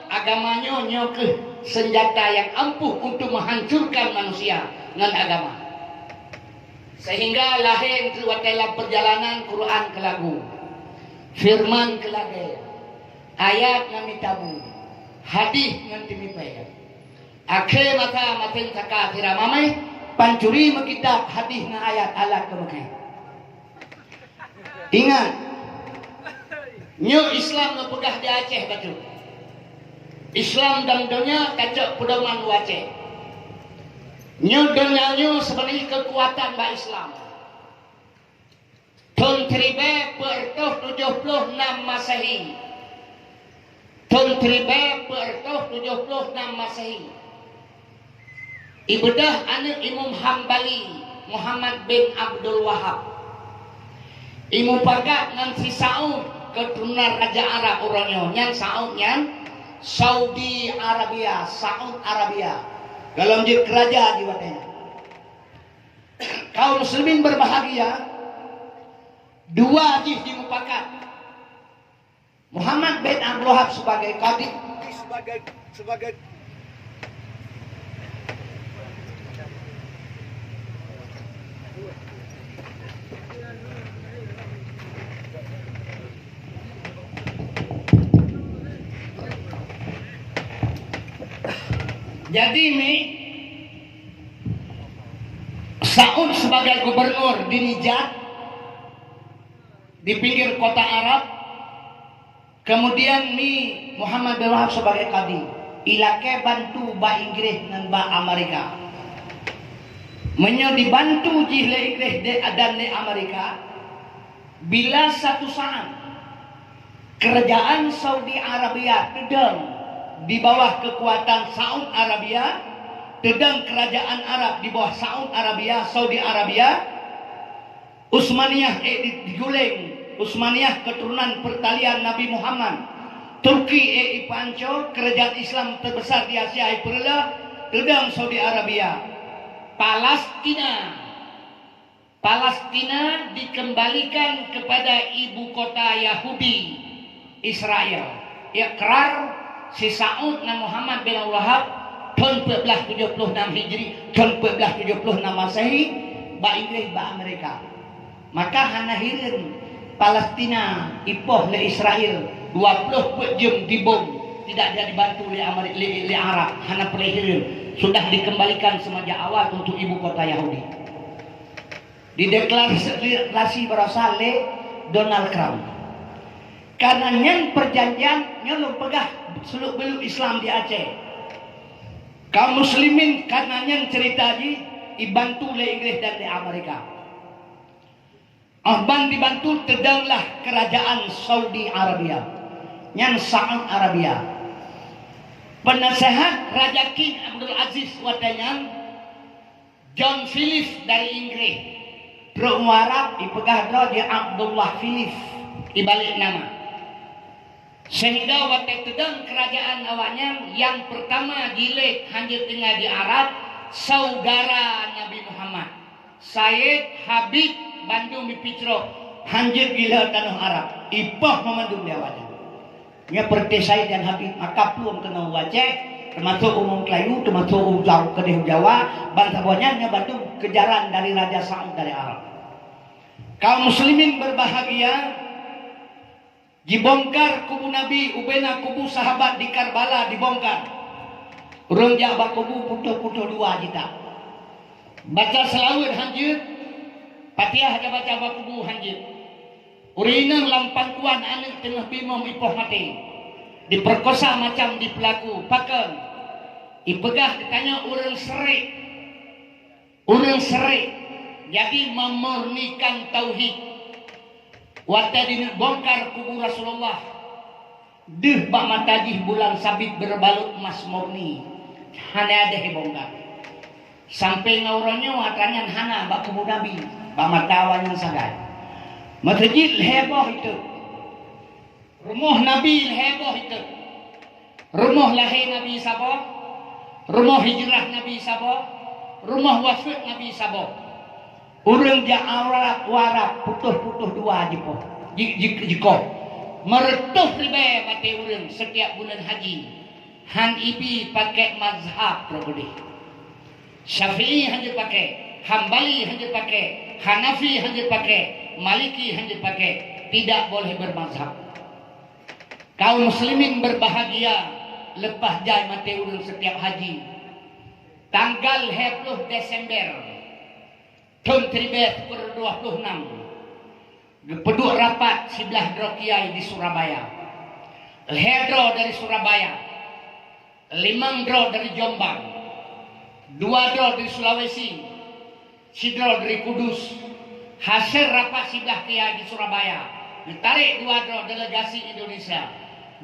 Agamanya nyo ke senjata yang ampuh untuk menghancurkan manusia dengan agama. Sehingga lahir keluar dalam perjalanan Quran ke lagu, firman ke lagu, ayat nami tabu, hadis nganti mipaya. Akhir mata matin taka tiramamai, pancuri mekitab hadis na ayat alat kemakai. Ingat, nyo Islam no pegah di Aceh kacau. Islam dan dunia kacau pedoman Aceh. Nyo dunia nyo sebenarnya kekuatan bah Islam. Tahun 1476 Masehi. Tahun 1476 Masehi. Ibadah anak Imam Hambali Muhammad bin Abdul Wahab. Imam pakat dengan si Saud keturunan Raja Arab orangnya. Yang Saudnya Saudi Arabia, Saud Arabia. Kalau menjadi kerajaan di watanya. Kaum muslimin berbahagia. Dua jih dimupakat. Muhammad bin Abdul Wahab sebagai qadi, sebagai jadi ini Saud sebagai gubernur di Nijar di pinggir kota Arab. Kemudian mi Muhammad bin Wahab sebagai qadi. Ilake bantu ba Inggris dan ba Amerika. Menyo dibantu jih le Inggris dan le Amerika. Bila satu saat kerajaan Saudi Arabia sedang di bawah kekuatan Saudi Arabia, sedang kerajaan Arab di bawah Saudi Arabia, Saudi Arabia, Utsmaniyah diguling, Utsmaniyah keturunan pertalian Nabi Muhammad, Turki ipanco, kerajaan Islam terbesar di Asia perla, sedang Saudi Arabia, Palestina dikembalikan kepada ibu kota Yahudi, Israel. Ikrar si Saud dan Muhammad bin Wahab tahun 1476 Hijri, tahun 1476 Masehi, ba Inggris ba Amerika. Maka hana hirin Palestina ipoh le Israel 20 jam dibom, tidak jadi bantu le Arab, hana perhirin sudah dikembalikan semenjak awal untuk ibu kota Yahudi. Dideklarasi berasal le Donald Trump. Karena yang perjanjian nyelum pegah seluk beluk Islam di Aceh. Kaum muslimin karena yang cerita di dibantu oleh Inggris dan di Amerika. Ahban dibantu terdanglah kerajaan Saudi Arabia. Yang Saudi Arabia. Penasehat Raja King Abdul Aziz watanya John Philip dari Inggris. Bro Arab dipegah dia Abdullah Philip dibalik nama. Sehingga waktu sedang kerajaan awalnya yang pertama jilid hancur tengah di Arab, saudara Nabi Muhammad Said Habib Bandung Bipitro hancur gila tanah Arab ipah memandung dia wajah nya perti Said dan Habib maka belum kena wajah termasuk umum Kelayu termasuk umum Kedih Jawa bangsa banyaknya Bandung kejaran dari Raja Saud dari Arab. Kaum muslimin berbahagia. Dibongkar kubu Nabi, ubena kubu sahabat di Karbala dibongkar. Urang jabak kubu putuh-putuh 2 juta. Baca selawat hancur, Fatihah aja baca kubu hancur. Urinang lampangkuan anak tengah bimom ipoh mati. Diperkosa macam di pelaku, pakai. Ipegah ditanya urang serik. Urang serik. Jadi memurnikan tauhid. Waktu dibongkar kubur Rasulullah, deh bak matajih bulan sabit berbalut emas murni, hana ada bongkar. Sampai ngaurannya watanyan hana bak kubur Nabi, bak matawan yang sagai. Masjid heboh itu, rumah Nabi heboh itu, rumah lahir Nabi Sabo, rumah hijrah Nabi Sabo, rumah wafat Nabi Sabo. Urang dia aurat warak putuh-putuh dua jiko meretuh ribe mati urang setiap bulan haji. Han ibi pakai mazhab prabudi, Syafi'i hanya pakai, Hambali hanya pakai, Hanafi hanya pakai, Maliki hanya pakai. Tidak boleh bermazhab. Kaum muslimin berbahagia lepas jai mati urang setiap haji. Tanggal 10 Desember tahun 2026 peduk rapat sebelah Dro Kiai di Surabaya, Hedro dari Surabaya, 5 dro dari Jombang, 2 dro dari Sulawesi, sidro dari Kudus. Hasil rapat sebelah Kiai di Surabaya, ditarik 2 dro delegasi Indonesia,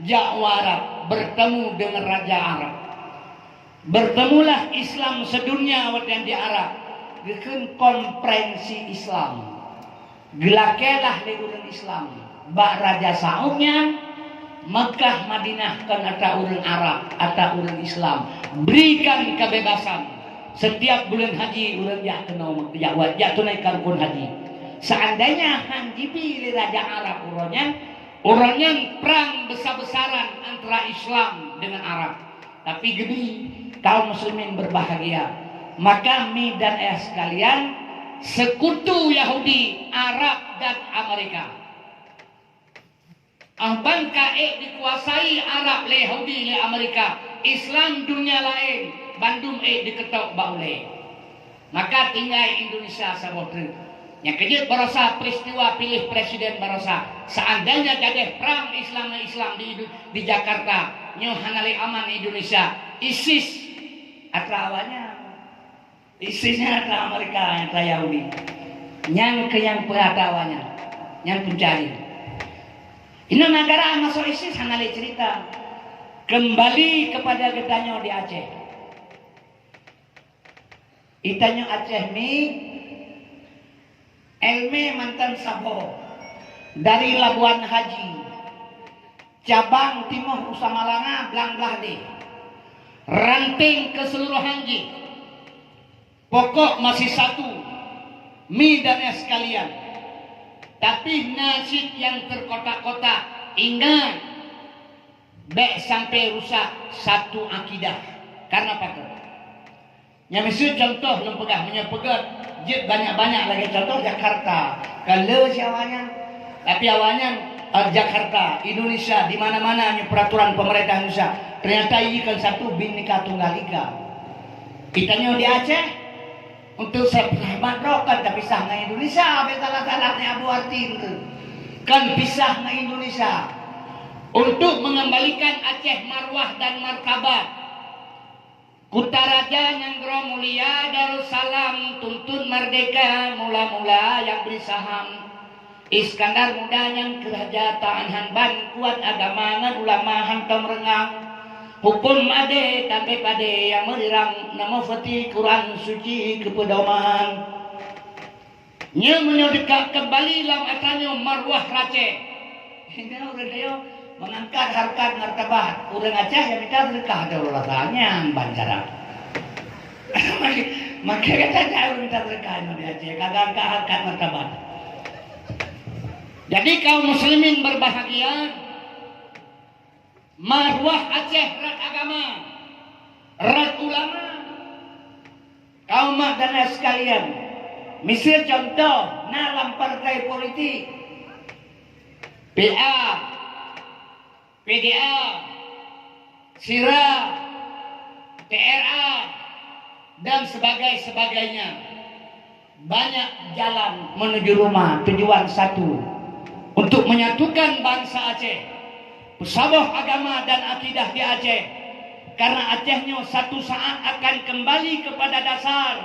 Jawa Arab bertemu dengan Raja Arab. Bertemulah Islam sedunia yang di Arab. Bikin konferensi Islam, gelakelah leguran Islam, bak Raja Saumnya, Mekah Madinah kan ada orang Arab, ada orang Islam, berikan kebebasan. Setiap bulan haji orang ya kenal ya tunaikan pun haji. Seandainya hanjibi Raja Arab orangnya perang besar-besaran antara Islam dengan Arab, tapi gede kaum muslimin berbahagia. Maka mi dan sekalian, sekutu Yahudi, Arab dan Amerika. Ahban dikuasai Arab le Yahudi le Amerika, Islam dunia lain, Bandung diketok baule. Maka tinggal Indonesia sabotri. Yang kejut barosa peristiwa pilih presiden barosa. Seandainya jadi perang Islam di Jakarta, nyohanali aman Indonesia, ISIS atrawanya. Isinya adalah Amerika yang Yahudi, yang pengetahuannya, yang pencari. Ini negara masuk ISIS hanali cerita kembali kepada gedanyo di Aceh. Itanyo Aceh mi Elme mantan Sabo dari Labuan Haji, cabang Timur Nusa Malanga Blanglah deh, ranting keseluruhan ji. Pokok masih satu, mi dan sekalian. Tapi nasib yang terkotak-kotak, ingat, baik sampai rusak satu akidah. Karena apa tuh? Yang misalnya contoh lempegah, menyepegat, banyak-banyak lagi contoh Jakarta. Kalau siawanya, tapi awalnya Jakarta, Indonesia, di mana-mana peraturan pemerintah Indonesia. Ternyata ini kan satu Bhinneka Tunggal Ika. Kitanya di Aceh. Untuk sahabat rokan tak pisah dengan Indonesia, salah-salahnya Abu Artin itu kan pisah dengan Indonesia untuk mengembalikan Aceh marwah dan martabat. Kutaraja yang mulia Darussalam tuntun merdeka mula-mula yang beri saham. Iskandar muda yang kerajaan Hanban kuat agama ngan ulama hantam rengang. Hukum ade sampai pada yang merirang nama fatih Quran suci kepedoman. Nya menyodeka kembali dalam atanyo marwah Aceh. Ini orang dia mengangkat harkat martabat orang Aceh yang minta berkah daulahnya bancara. Maka kata saya minta berkah di Aceh kagak angkat harkat martabat. Jadi kaum muslimin berbahagia. Marwah Aceh rat agama, rat ulama, kaum dan sekalian. Misal contoh dalam partai politik, PA, PDA, SIRA, TRA, dan sebagainya. Banyak jalan menuju rumah, tujuan satu, untuk menyatukan bangsa Aceh. Pesabah agama dan akidah di Aceh. Karena Acehnya satu saat akan kembali kepada dasar.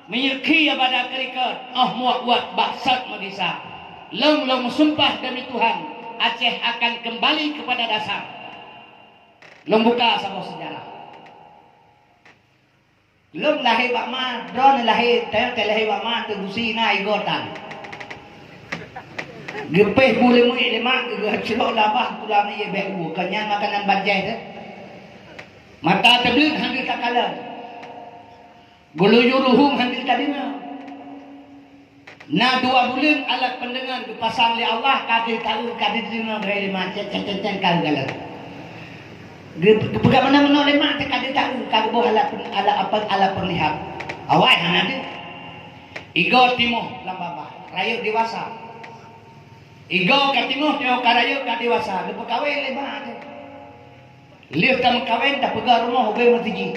Menyeki pada kerikat. Muak buat baksat magisa. long sumpah demi Tuhan, Aceh akan kembali kepada dasar. Long buka sebuah sejarah. Long lahir Pak Ma, drone lahir, lahir Pak Ma tu gusi na igotan. Gepeh boleh mu lemak ke celok labah pulang ye beku, kanyan makanan banjai tu. Mata terbit hamil kakalan. Guluyuruhum hamil kadina. Na 2 bulan alat pendengar dipasang oleh Allah kadir tahu kadir dina gaya macam cecen kagalan. Bukan mana-mana lemak kadir tahu kadir boh alat perlihat. Awai hana dia. Igo timoh lambaba, rayuk dewasa. Igo katimoh tio karayuk ka dewasa. Dia kawin lemak dia. Lihat kamu kawin tak pegang rumah hobi mesti.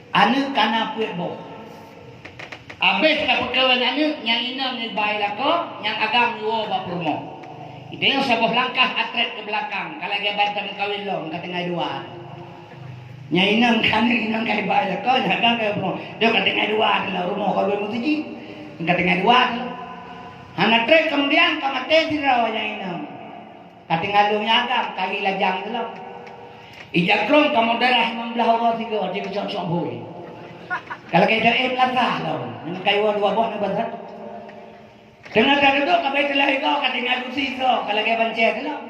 Anu kana puet boh. Habis ka perkawan anu yang inam ni baik lako, yang agam yuo ba promo. Itu yang sebuah langkah atret ke belakang. Kalau dia bantam kawin long ka tengah dua. Yang inam kan inam kai baik lako, yang agam kai promo. Dia ka tengah dua adalah rumah kawin mesti. Ka tengah dua. Hana trek kemudian ka mate sira yang inam. Ka tengah long yang agam kali lajang tu lah. Ijakron kamu darah membelah orang tiga dia kecok-cok boy. Kalau kita latah tau, dengan kayu 2 buah ni bantat. Tengah tak duduk kabai telah ikau kat tinggal kursi tu, kalau kayak bancet tu lah.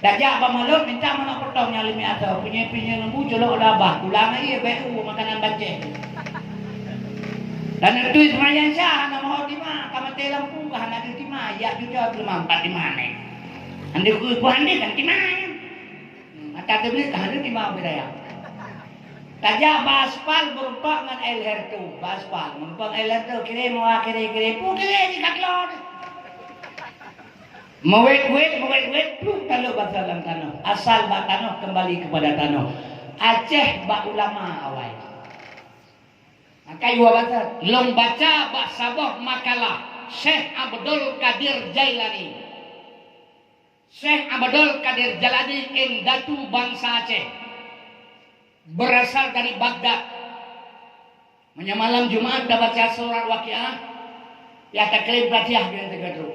Dajak pamalok minta mana potong yang limi atau punya lembu colok labah, pulang lagi beku makanan bancet. Dan itu semayang sah, nak mau di mana? Kamu lampu kah nak di mana? Ya juga belum 4 di mana. Andi ku andi kan di mana? Mata terbeli kah di mana beraya? Kaja baspal berumpak dengan air hertu, baspal berumpak air hertu kiri mau kiri pukir di kaklon. Mewet pun kalau batal dalam tanah. Asal bak tanah kembali kepada tanah. Aceh bak ulama awal. Maka iwa batal. Long baca bak sabah makalah Syekh Abdul Qadir Jailani. Syekh Abdul Qadir Jailani Datu bangsa Aceh. Berasal dari Baghdad. Malam Jumat dah baca surah Waqiah. Ya takrib Fatihah dengan tegadu.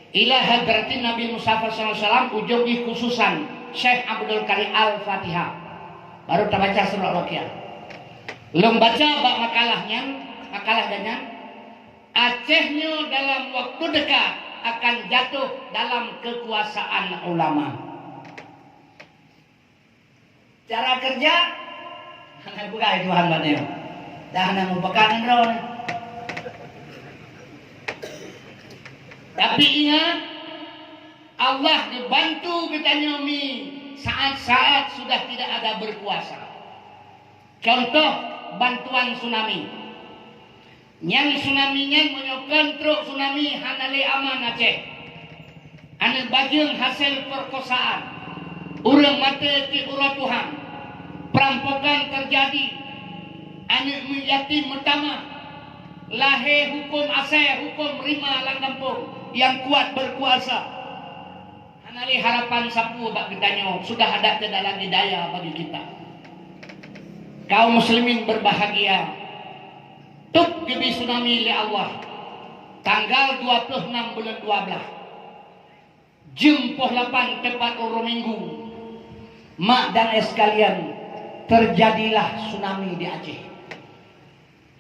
Ila hadratin Nabi Mustafa SAW ujubi khususan Syekh Abdul Qadir Al-Fatihah. Baru tak baca surah Waqiah. Belum baca bak makalah dan Acehnya dalam waktu dekat akan jatuh dalam kekuasaan ulama. Cara kerja, hanya buka Tuhan banyak. Dah hanya merupakan drone. Tapi ingat, Allah dibantu kita nyomi saat-saat sudah tidak ada berkuasa. Contoh bantuan tsunami. Yang tsunami-nya menyokong truk tsunami hanale aman Aceh. Ane bajeng hasil perkosaan. Urang mata ti urang Tuhan. Perampokan terjadi. Anak yatim pertama. Lahir hukum asal, hukum rima lang kampung. Yang kuat berkuasa. Hanali harapan sapu bak kitanya. Sudah ada dalam hidayah bagi kita. Kaum muslimin berbahagia. Tuk gibi tsunami li Allah. Tanggal 26 bulan 12. Jam 8 tepat urung minggu. Mak dan sekalian, terjadilah tsunami di Aceh.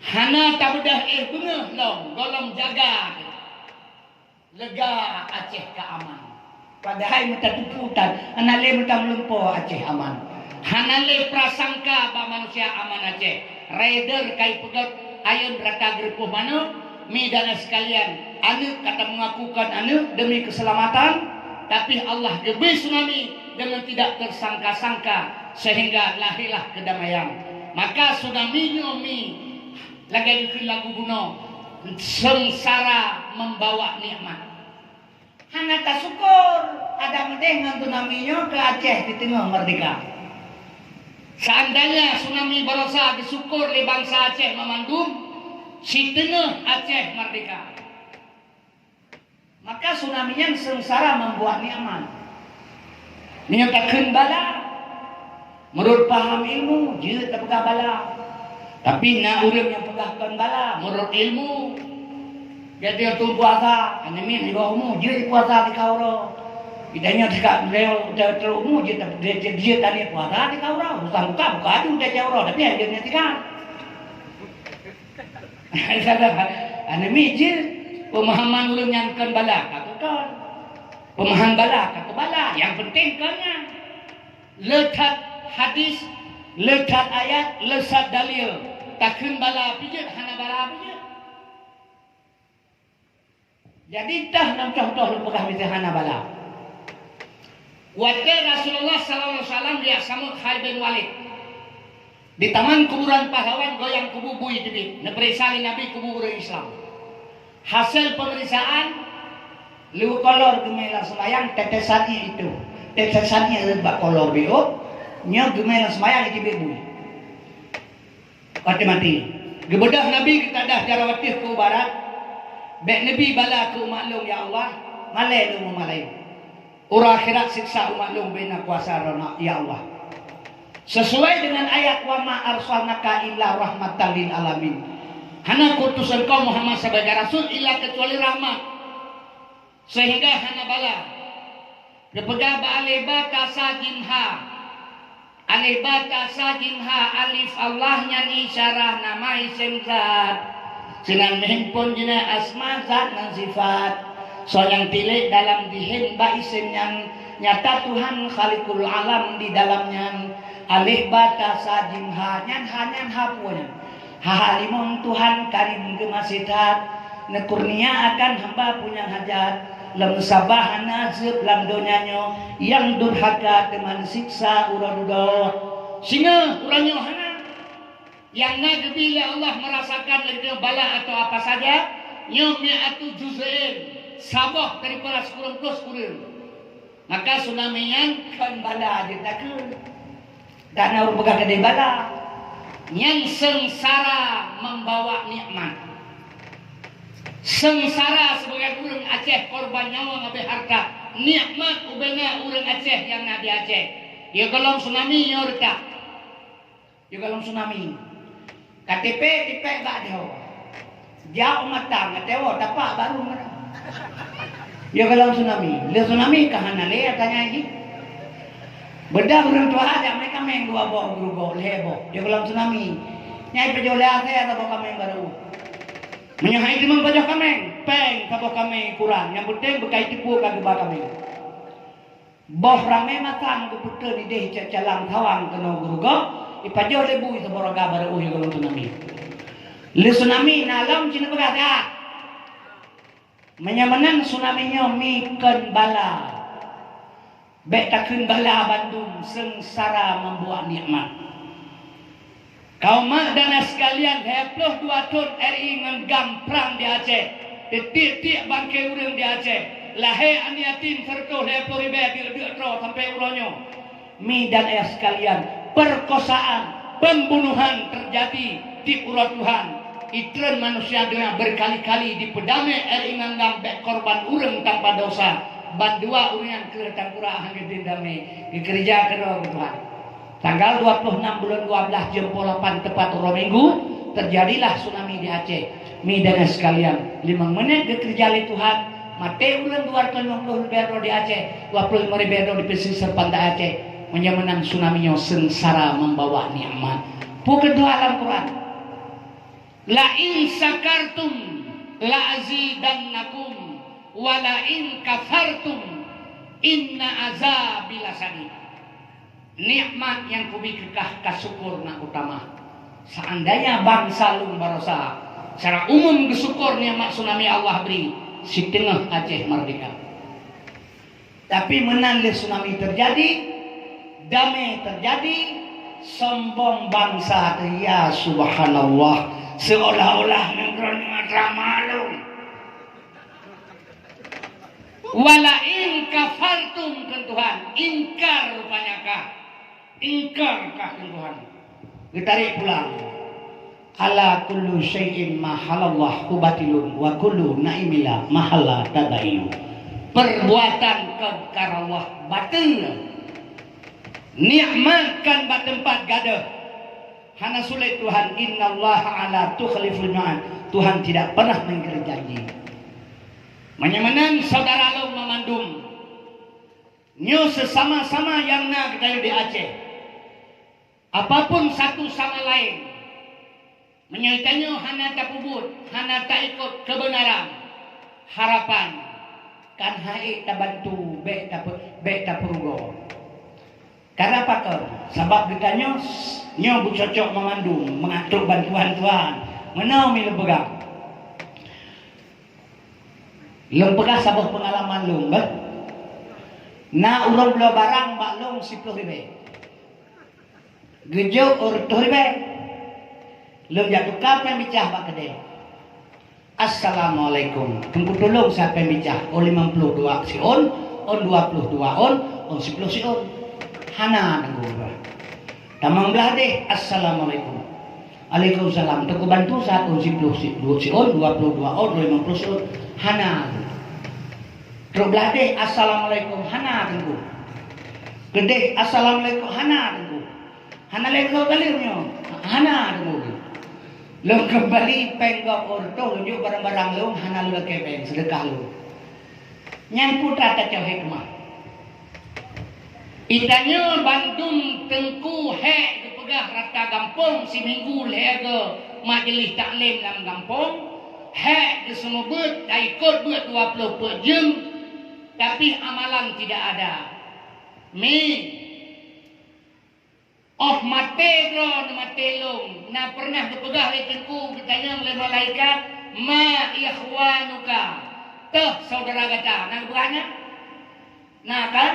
Hana tak bedah bengah long, golong jaga. Lega Aceh ke aman. Padahal minta tuputan, hanale minta melumpuh Aceh aman. Hanale prasangka ba manusia aman Aceh. Raider kai pegat ayun rata gerpuh mana? Mi dan sekalian, anu kata mengakukan anu demi keselamatan, tapi Allah gebi tsunami dengan tidak tersangka-sangka sehingga lahirlah kedamaian. Maka tsunami nyomi lagi di lagu buno sengsara membawa nikmat. Hana tak syukur ada mendengar tsunami-nya ke Aceh di tengah merdeka. Seandainya tsunami berosa disyukur oleh bangsa Aceh memandum si tengah Aceh merdeka. Maka tsunami-nya sengsara membuat nikmat. Nyatakan bala menurut paham ilmu dia tak pegah bala. Tapi nak urang yang pegahkan bala menurut ilmu Jadi tu puasa, ane min ibu mu je puasa di kau ro. Idanya dekat leo terus mu je dia tadi puasa di kau ro. Buka aduh dia jauh ro, tapi dia nyatikan. Ane min je pemahaman ulun nyangkan bala katakan. Pemahaman bala kata bala. Yang penting kanya letak hadis, letak ayat, lesat dalil. Takkan bala pijat, hana bala pijat. Jadi dah nam contoh lepagah mitihana bala. Waktu Rasulullah SAW dia samut Khalid bin Walid di taman kuburan pahlawan goyang kubu bui jadi neperisali Nabi kubu orang Islam. Hasil pemeriksaan lu kolor gemela semayang tetesannya itu, tetesannya lebak kolor biru, nyo gemela semayang itu bui. Mati. Gebedah Nabi kita dah jarawatih ke barat. Bek Nabi bala ku maklum ya Allah, malai lu malai. Ura akhirat siksa maklum bina kuasa rona ya Allah. Sesuai dengan ayat wa ma arsalnaka illa rahmatan lil alamin. Hana kutus engkau Muhammad sebagai rasul illa kecuali rahmat. Sehingga hana bala. Kepegah ba'alibata sajinha. Alibata sajinha alif Allah nyan isyarah nama isim zat. Sinan mehempon jina asma zat dan sifat. So yang tilik dalam dihin ba isim yang nyata Tuhan Khaliqul alam di dalamnya. Alih bata sajinha nyan hanyan hapunya. Hahalimon Tuhan karim gemasitat. Nekurnia akan hamba punya hajat. Lam sabah nazib lam donyanya yang durhaka teman siksa uradudo. Singa uranyo hana. Yang nabi bila Allah merasakan lebih bala atau apa saja, nyomnya atau juzain sabah daripada 10 plus 10. Maka tsunami-nya kan bala ditakun. Dan orang pegang gede bala. Yang sengsara membawa nikmat. Sengsara sebagai orang Aceh korban nyawa ngabe harta. Nikmat ubena orang Aceh yang nabi Aceh. Ya kalau tsunami nyorta. Ya kalau tsunami. KTP tipek tak ada. Jauh matang ngetewo dapat baru mana. Ya kalau tsunami, le tsunami kahana le tanya ini. Beda orang tua ada mereka main dua bawa grupo lebo. Ya kalau tsunami, nyai pejole ate atau bawa kami baru. Menyahai timang pejah kami, peng kabo kami kurang. Yang penting bekai tipu kagak kami. Boh rame matang keputer di deh calang tawang kena grupo. Ipajo lebu itu boroga baru kalau tsunami. Le tsunami nalam cina berada. Menyamanan tsunami-nya mikan bala. Bek takun bala Bandung sengsara membuat nikmat. Kaum mak dan sekalian 22 tahun RI ngenggam perang di Aceh. Titik-titik bangkai urang di Aceh. Lahir aniatin serta lepo ribe di sampai uronyo. Mi dan ayah sekalian, perkosaan, pembunuhan terjadi di urat Tuhan. Itren manusia dengan berkali-kali dipedame inganggam bek korban urang tanpa dosa. Bandua urian ke tangkura hangge dame di gereja kedua Tuhan. Tanggal 26 bulan 12 jam 8 tepat uro minggu terjadilah tsunami di Aceh. Mi dan sekalian 5 menit ke gereja Tuhan. Mate ulang 250 ribu di Aceh, 25 ribu di pesisir pantai Aceh. Menyamanan tsunami-nya sengsara membawa nikmat. Bukan doa dalam Quran. La in sakartum la azidannakum wa la in kafartum inna azabi lasadid. Nikmat yang kubi kekah kasyukur nak utama. Seandainya bangsa lung barosa secara umum bersyukur nikmat tsunami Allah beri si tengah Aceh merdeka. Tapi menang tsunami terjadi, damai terjadi, sombong bangsa ya subhanallah, seolah-olah negara malu. Wala in kafartum kan Tuhan, ingkar rupanya kah? Ingkar kah kan Tuhan? Ditarik pulang. Ala kullu syai'in mahalallah batilun wa kullu naimila mahalla tadaiyu. Perbuatan kekar Allah batil. Nikmatkan bat tempat gadah. Hana sulit Tuhan, innallaha ala tukhliful mi'ad. Tuhan tidak pernah mengingkari janji. Menyamanan saudara long memandum. Nyo sesama-sama yang nak kita di Aceh. Apapun satu sama lain. Menyaitanya hana tak pubut, hana tak ikut kebenaran, harapan. Kan hai tak bantu, be tak perugo. Karena apa kau? Sebab ditanya, nyo bercocok memandung, mengatur bantuan Tuhan. Menau mi lempegang. Lempegang sabah pengalaman lung, bah? Na urang bela barang bak long 10 ribu. Gejo ur 2 ribu. Lung jatuh kapan bicah bak kedai. Assalamualaikum. Tunggu tolong siapa yang bicah. Oh 52 si on 22 on 10 si on. Hana nunggu. Tamang belah deh. Assalamualaikum. Waalaikumsalam. Tunggu bantu saat on 10 si on 22 on 50 si on. Hana. Terus belah deh. Assalamualaikum. Hana tunggu. Gede. Assalamualaikum. Hana tunggu. Hana lego galirnya. Hana tunggu. Long kembali penggok orto lunjuk barang-barang long hana lu kepeng sedekah lu. Nyang putra tak hikmah. Itanya Bandung tengku hek dipegah rata kampung si minggu lege majlis taklim dalam kampung hek ke semua bet dah ikut bet 20 per jam tapi amalan tidak ada. Mate bro, mate long. Na pernah dipegah oleh tengku katanya oleh malaikat, ma ikhwanuka. Tuh saudara kata, nak bukannya? Nah kan,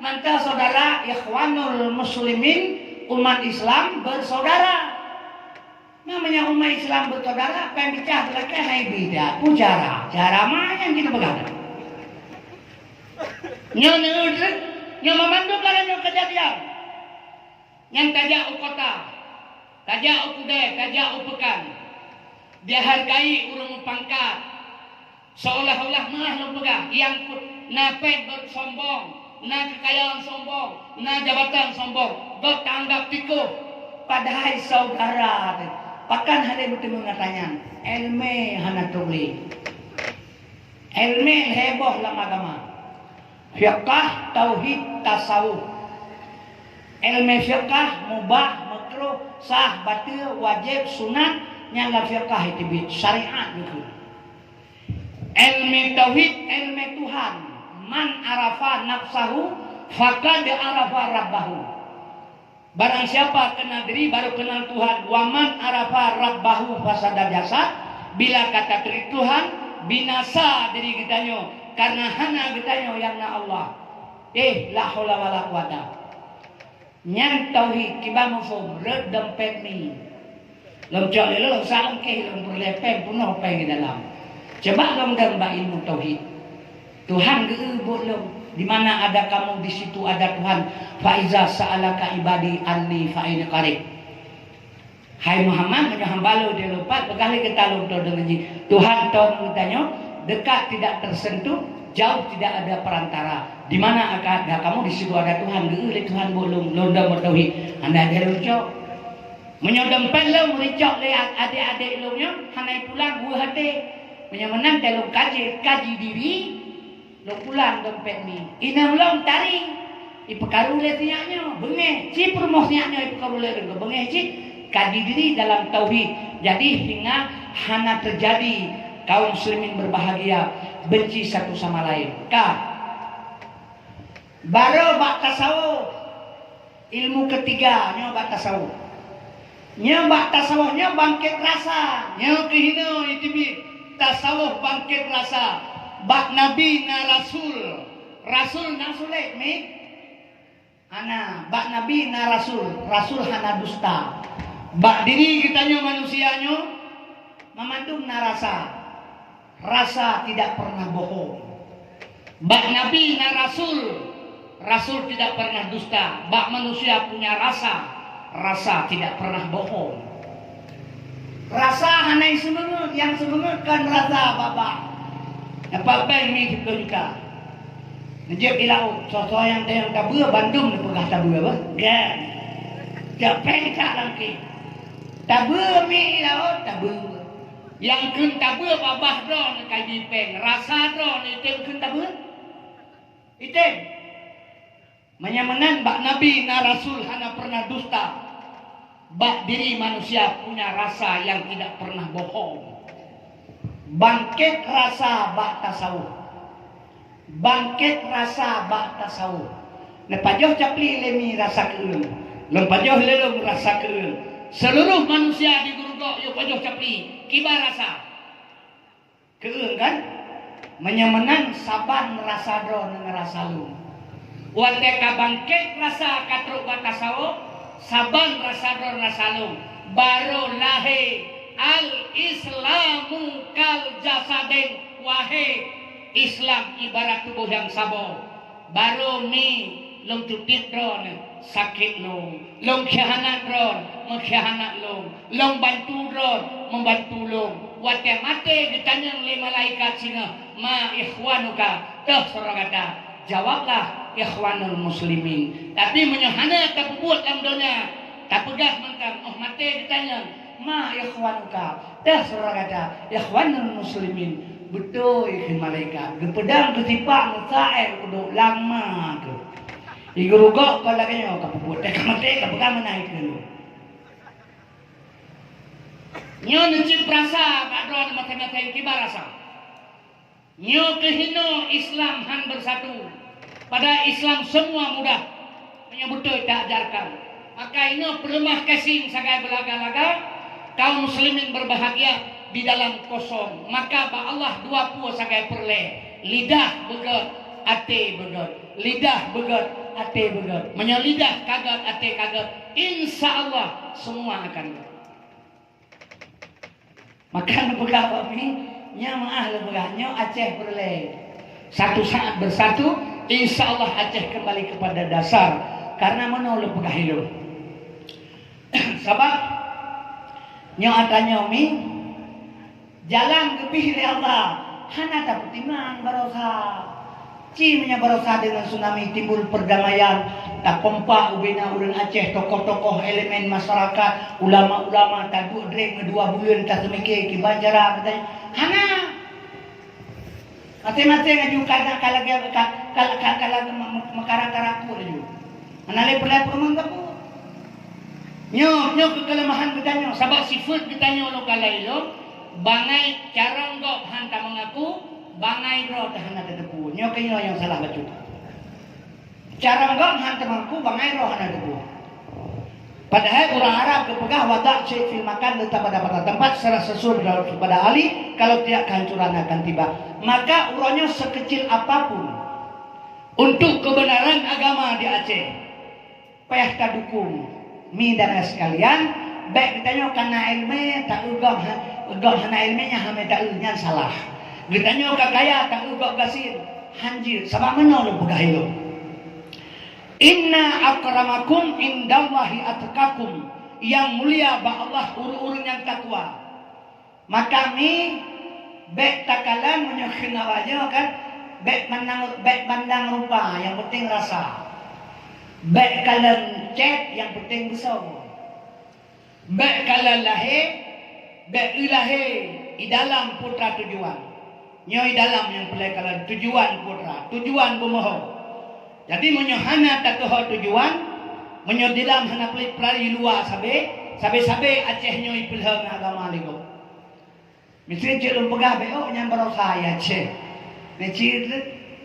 mantap saudara ikhwanul muslimin, umat Islam bersaudara. Namanya umat Islam bersaudara, pengen bicara lagi hai beda, ucara, cara mana yang kita pegang? Nyo memandung kalau kejadian. Yang tajak kota, tajak kudai, tajak pekan. Dia hargai urang pangkat. Seolah-olah malah lu pegang. Yang napet bersombong, na kekayaan sombong, na jabatan sombong. Dok tanggap tikuh. Padahal saudara. Pakan hari itu mengatakan, elme hana tuli. Elme heboh lama agama. Fiqah, tauhid, tasawuf. Ilmu fiqah mubah, makruh, sah, batil, wajib, sunat, nyala fiqah itu syariat gitu. Ilmu tauhid, ilmu Tuhan. Man arafa nafsahu, faqad arafa rabbahu. Barang siapa kenal diri baru kenal Tuhan. Wa man arafa rabbahu fasada jasad. Bila kata diri Tuhan, binasa diri kitanya. Karena hana kitanya yang na Allah. La haula wala quwata. Nyang tauhid kiba mafhum red dompet ni. Lam cak le lam salam ke lam berlepeng punah peng di dalam. Coba lam gambar ilmu tauhid. Tuhan geubut lam. Di mana ada kamu di situ ada Tuhan. Fa iza sa'alaka ibadi anni fa ini qarib. Hai Muhammad menyahambalo dia lupa bekali kita lupa dengan Tuhan tahu bertanya dekat tidak tersentuh, jauh tidak ada perantara. Di mana ada kamu di situ ada Tuhan. Geulih Tuhan bolong londa bertauhid. Anda ada lucok. Menyodempan lo mericok le adik-adik lo nya hanai pulang buah hati. Menyamenan dalam kaji diri lo pulang dompet ni. Inam lo taring. Ipekaru le tiaknya bengeh. Si permoh tiaknya ipekaru le bengeh si kaji diri dalam tauhid. Jadi hingga hana terjadi kaum muslimin berbahagia benci satu sama lain. Baru bak tasawuf. Ilmu ketiga nya bak tasawuf. Nya bak tasawufnya bangkit rasa. Nya kehina itu tasawuf bangkit rasa. Bak nabi na rasul. Rasul na sulit mi. Ana bak nabi na rasul. Rasul hana dusta. Bak diri kitanya manusianya memandung na rasa. Rasa tidak pernah bohong. Bak nabi na rasul. Rasul tidak pernah dusta. Bak manusia punya rasa. Rasa tidak pernah bohong. Rasa hanai semengut. Yang semengut kan rasa bapak. Apa yang ini kita juga. Najib ilau. Soal yang tabur Bandung ni pegah tabur apa? Kan. Dia pengkak lagi. Tabur mi ilau tabur. Yang kun tabur babah drone kaji peng. Rasa drone item kun tabur. Item. Menyamanan bak Nabi na Rasul hana pernah dusta. Bak diri manusia punya rasa yang tidak pernah bohong. Bangkit rasa bak tasawuf. Bangkit rasa bak tasawuf. Nepajoh capli lemi rasa keun. Lempajoh lelong rasa keun. Seluruh manusia di Gurugok yo pajoh capli kibar rasa. Keun kan? Menyamanan saban rasa dron dengan rasa lu. Wateka bangkit rasa katruk batasawo, saban rasa dron rasa lu. Baru lahe al-islamu kal jasadin wahe. Islam ibarat tubuh yang sabo. Baru mi long tutit dron sakit long. Long khianat dron mengkhianat long. Long bantu dron membantu long. Wate mate ditanya oleh malaikat sina, ma ikhwanuka, dah surah kata, jawablah ikhwanul muslimin. Tapi menyohana tak buat dalam dunia, tak pegah mentang, oh mate ditanya, ma ikhwanuka, dah surah kata, ikhwanul muslimin. Betul ikhwan malaikat. Gepedang ketipak musael kudu lama tu. Igurugok kalau kanyo kapuput, tak mate kapegah menaik dulu. Nyo necip rasa badron mata-mata yang kibar rasa. Nyo kehino Islam han bersatu. Pada Islam semua mudah. Menyebutoy tak ajarkan. Maka ini perlemah kasing sagai belaga-laga. Kaum muslimin berbahagia di dalam kosong. Maka ba Allah 20 sagai perle. Lidah begot, ate begot. Lidah begot, ate begot. Menyelidah kaget, ate kaget. Insya Allah semua akan. Maka lepegah kami, nya maah lepegahnya Aceh berle. Satu saat bersatu, insya Allah Aceh kembali kepada dasar. Karena mana lepegah itu. Sebab, nya atanya mi, jalan kepih dari Allah. Hana tak pertimang barosa. Cimnya barosa dengan tsunami timbul perdamaian. Tak kompak ubina ulun Aceh, tokoh-tokoh elemen masyarakat, ulama-ulama tak dreng 2 bulan tak semikir kibajara katanya. Hana. Mati-mati ngaju kada kala makara-karaku laju. Manale pelai perumang kapu. Nyo kekelemahan katanya, sabab sifat katanya lo kala ilo, bangai carang gok hanta mengaku, bangai ro tahana tetepu. Nyo kanyo yang salah bacu. Cara enggak hantar mampu bangai roh anak debu. Padahal orang Arab kepegah wadak syekh fil makan letak pada tempat secara sesuai kepada ahli kalau tidak kehancuran akan tiba. Maka urangnya sekecil apapun untuk kebenaran agama di Aceh. Payah tak dukung mi dan sekalian. Baik ditanya karena ilmu tak ugam hana ilmunya hame tak ilmunya salah. Ditanya kakaya tak ugam gasir hanjir. Sebab mana lu pegah itu? Inna akramakum indallahi atqakum. Yang mulia ba Allah urun-urun yang takwa. Maka mi bek takalan menyukhina wajah kan bek pandang rupa yang penting rasa. Bek kalan cek yang penting besar. Bek kalan lahe bek ilahe di dalam putra tujuan. Nyoi dalam yang pelai kalan tujuan putra, tujuan bumoho. Jadi menyohana tak tahu tujuan, menyodilam hana pelit pelari luar sabe Aceh nyoi pilhang agama ligo. Mesti cek pegah beo nyam berosa ya Aceh. Necir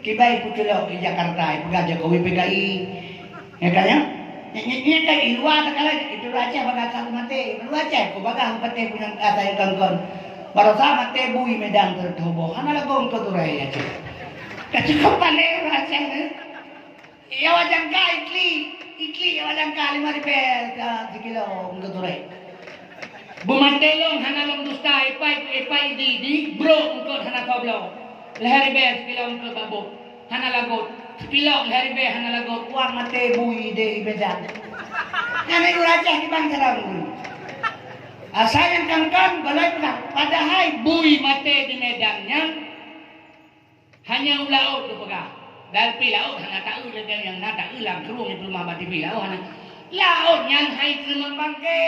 kibai putulau di Jakarta, pegah Jokowi PKI. Ya kan ya? Nya kai luar tak kala itu Aceh baga sal mate, lu Aceh ko baga pate punya kata yang kangkon. Berosa mate bui Medan tertobo. Hana lagong ko turai Aceh. Kacukupan Aceh. Ya wajang ka ikli ya wajang ka 5 ribu sekilo ngaturai. Bumantelong hanalong dusta ipai di bro ngkot hana kablo. Lehari be sekilo ngkot babo. Hana lagot. Sekilo lehari be hana lagot. Uang mate bui de Medan. Ngane urajah di bang sarang. Asal yang kangkang balai pernah. Padahal bui mate di Medannya hanya ulaut tu pegah. Dan pilau hana tak ulah yang nada ulang kerung di rumah bati pilau hana laut yang hai terima bangke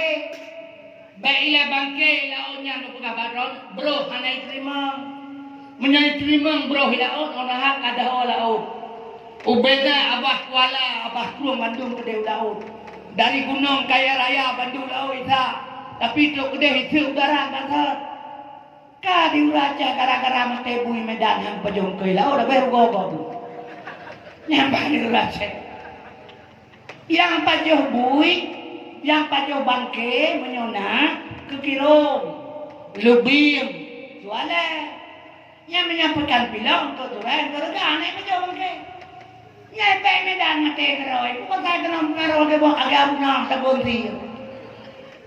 Baik ila bangke laonnya nu pegah baron, bro hanai terima. Menyai terima bro hilaon onaha kadah laut. Ubeda abah kuala abah kru Bandung ke laut. Dari gunung kaya raya Bandung laut ita. Tapi tu kedeh itu udara kata. Ka diuraja gara-gara mate bui Medan yang pejong ke laut dah gogo tu. Nyambah diuraja. Yang pajoh bui, yang pajoh bangke menyona ke kilong. Lubim, jualan. Yang menyampaikan bilang untuk turan kerja aneh pajoh bangke. Nyampe Medan mate keroi, bukan saya kena pengaruh ke buang agak bunang sabunti.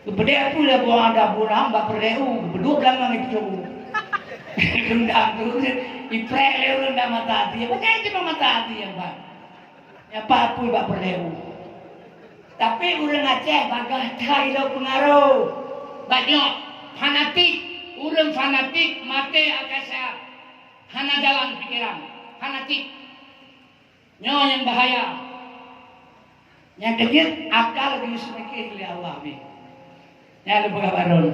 Kepada pula buang agak bunang, bak perdeu, berdua belakang itu. Rendang tu, iprek leu rendang mata hati. Macam itu mata hati yang bak. Ya apa bak perdeu. Tapi orang Aceh bagah thai lo pengaruh. Banyak fanatik, orang fanatik mate akasa. Hana jalan pikiran, fanatik. Nyo yang bahaya. Yang kecil akal diusmeke oleh Allah bi. Ya lu baron.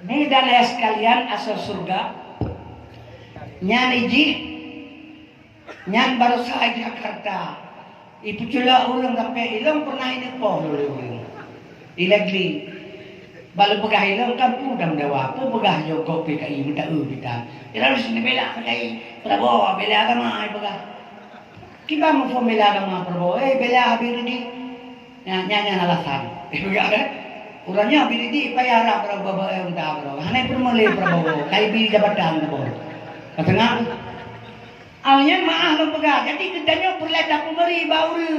Ni dan sekalian asal surga. Nyan iji. Nyan baru saya Jakarta. Ibu cula ulang sampai ilang pernah ini poh ulang. Ilagli. Balu pegah ilang kan udam dewa. Pu pegah yo kopi kai minta bita. Ila sini bela kai. Prabowo bela agama ai pegah. Kita mau bela agama Prabowo, bela habis ini, nyanyi alasan. Urangnya habis ini payah Prabowo entah Prabowo. Hanya permulai Prabowo, kayak beli jabatan Prabowo. Katanya, awalnya maaf lo pegah. Jadi kedanya perlu ada pemberi baru.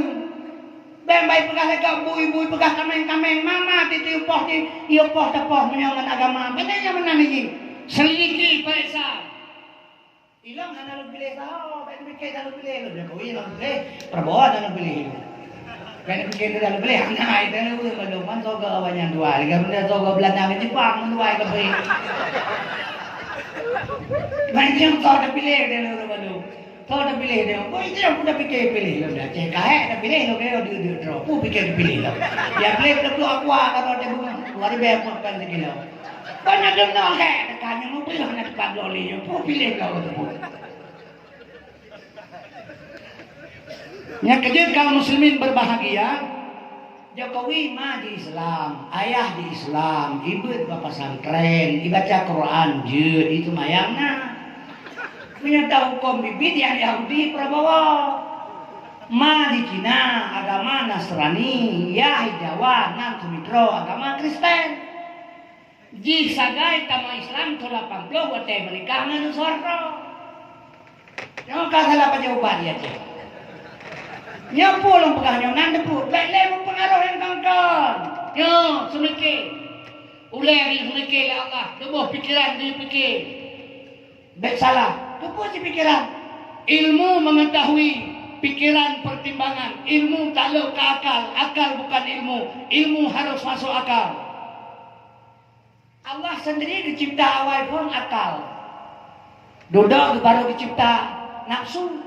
Baik pegah lagi bui pegah kameng mama titi upoh ti iopoh tepoh menyangan agama. Benarnya mana nih? Selidiki Pak. Ilang hana lo pilih tahu, baik pikir dah lo pilih lo dia kau ilang pilih, Prabowo dah lo pilih. Baik pikir dah lo pilih, hana itu lo pedoman soga banyak dua, kalau dia soga Belanda ke Jepang dua ke pilih. Baik yang tahu dah pilih dia lo pedo, tahu dah pilih dia, kau itu yang sudah pikir pilih lo dah, cek kaya dah pilih lo kaya dia drop, pu pikir pilih lo. Dia pilih tu aku kalau dia bunga, luar biasa makan lagi lo. Banyak dengar kayak tekannya mau pilih nak cepat loli, mau pilih kau tu. Yang kejut kaum muslimin berbahagia, Jokowi mah di Islam, ayah di Islam, ibu bapa pesantren, dibaca Quran, itu mayangna. Menyata hukum bibit yang Yahudi Prabowo, ma di Cina agama Nasrani, ya Jawa nan Sumitro agama Kristen. Ji sagai tama Islam to 80 wate menikah nganu sorro. Yang kasalah pajawaban dia cek. Nya pulung pegahnya nan debut, baik lemu pengaruh yang kangkon. Yo, semike. Ulai semike la Allah, debuh pikiran dia pikir. Baik salah, debuh si pikiran. Ilmu mengetahui pikiran pertimbangan, ilmu tak lo ke akal, akal bukan ilmu, ilmu harus masuk akal. Allah sendiri dicipta awal pun akal. Duduk baru dicipta nafsu.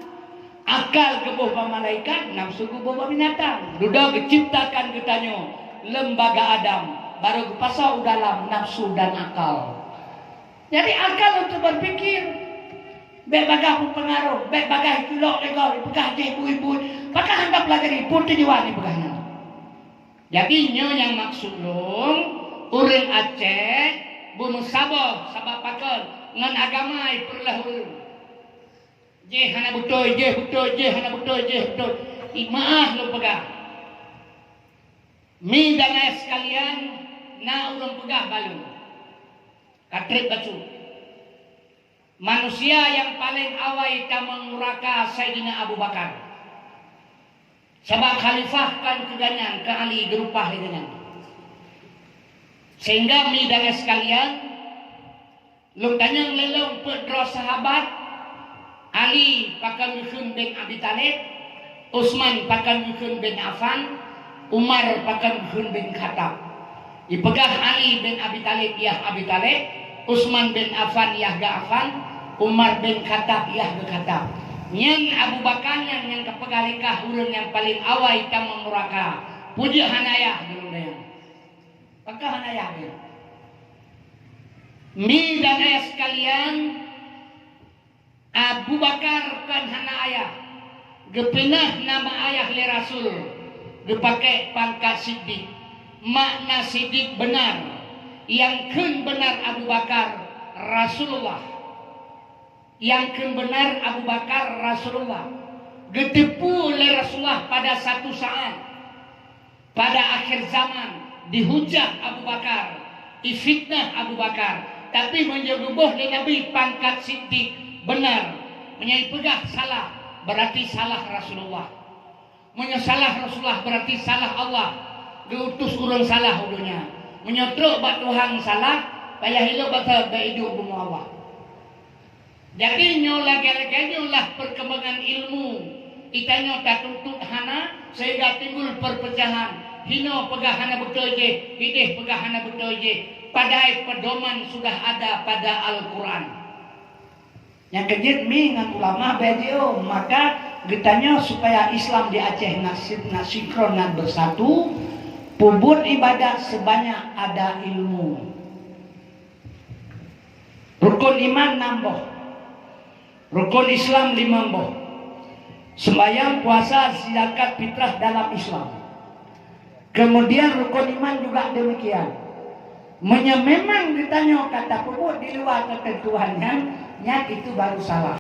Akal kebuh malaikat, nafsu kebuh binatang. Duduk diciptakan ketanyo lembaga Adam. Baru kepasau dalam nafsu dan akal. Jadi akal untuk berpikir. Baik bagah pun pengaruh. Baik bagah culok legor. Bagah je ibu-ibu. Bagah anda pelajari pun tujuan ni bagahnya. Jadi nyo yang maksud long. Orang Aceh bunuh sabah pakar ngan agama perlah urang. Je hana betul, je hana betul. Maaf lo pegah. Mi dan sekalian na urang pegah balu. Katrik bacu. Manusia yang paling awal tamang neraka Sayyidina Abu Bakar. Sebab khalifah kan keganyan ke Ali gerupah dengan. Sehingga mi dan sekalian lung tanyang lelong pedro sahabat Ali pakan Yusuf bin Abi Talib, Utsman pakan Yusuf bin Affan, Umar pakan Yusuf bin Khattab. Dipegah Ali bin Abi Talib yah Abi Talib, Utsman bin Affan yah ga Affan, Umar bin Khattab yah ga Khattab. Yang Abu Bakar yang kepegalikah urang yang paling awal kita menguraka. Puji hanayah dulu dayang. Apakah ayahnya? Mi dan ayah sekalian, Abu Bakar kan hana ayah. Gepinah nama ayah le Rasul. Gepakai pangkat Siddiq. Makna Siddiq benar. Yang kun benar Abu Bakar Rasulullah. Yang kun benar Abu Bakar Rasulullah. Getipu le Rasulullah pada satu saat. Pada akhir zaman. Dihujah Abu Bakar, difitnah Abu Bakar, tapi menjerubuh le Nabi pangkat Siddiq benar, menyai pegah salah berarti salah Rasulullah, menyesalah Rasulullah berarti salah Allah, diutus urang salah udunya, menyotrok bat Tuhan salah, payah hidup batal hidup bumu Allah. Jadi nyolah nyolah perkembangan ilmu, itanya tak tuntut hana sehingga timbul perpecahan. Hino pegahana betul je, hidih pegahana betul je. Padahal pedoman sudah ada pada Al-Quran. Yang kejit mi dengan ulama bejeo, maka getanya supaya Islam di Aceh nak sinkron dan bersatu, pubut ibadat sebanyak ada ilmu. Rukun iman nambah, rukun Islam 5. Sembahyang, puasa, zakat, fitrah dalam Islam. Kemudian rukun iman juga demikian. Memang ditanya kata pupuk di luar ketentuannya, itu baru salah.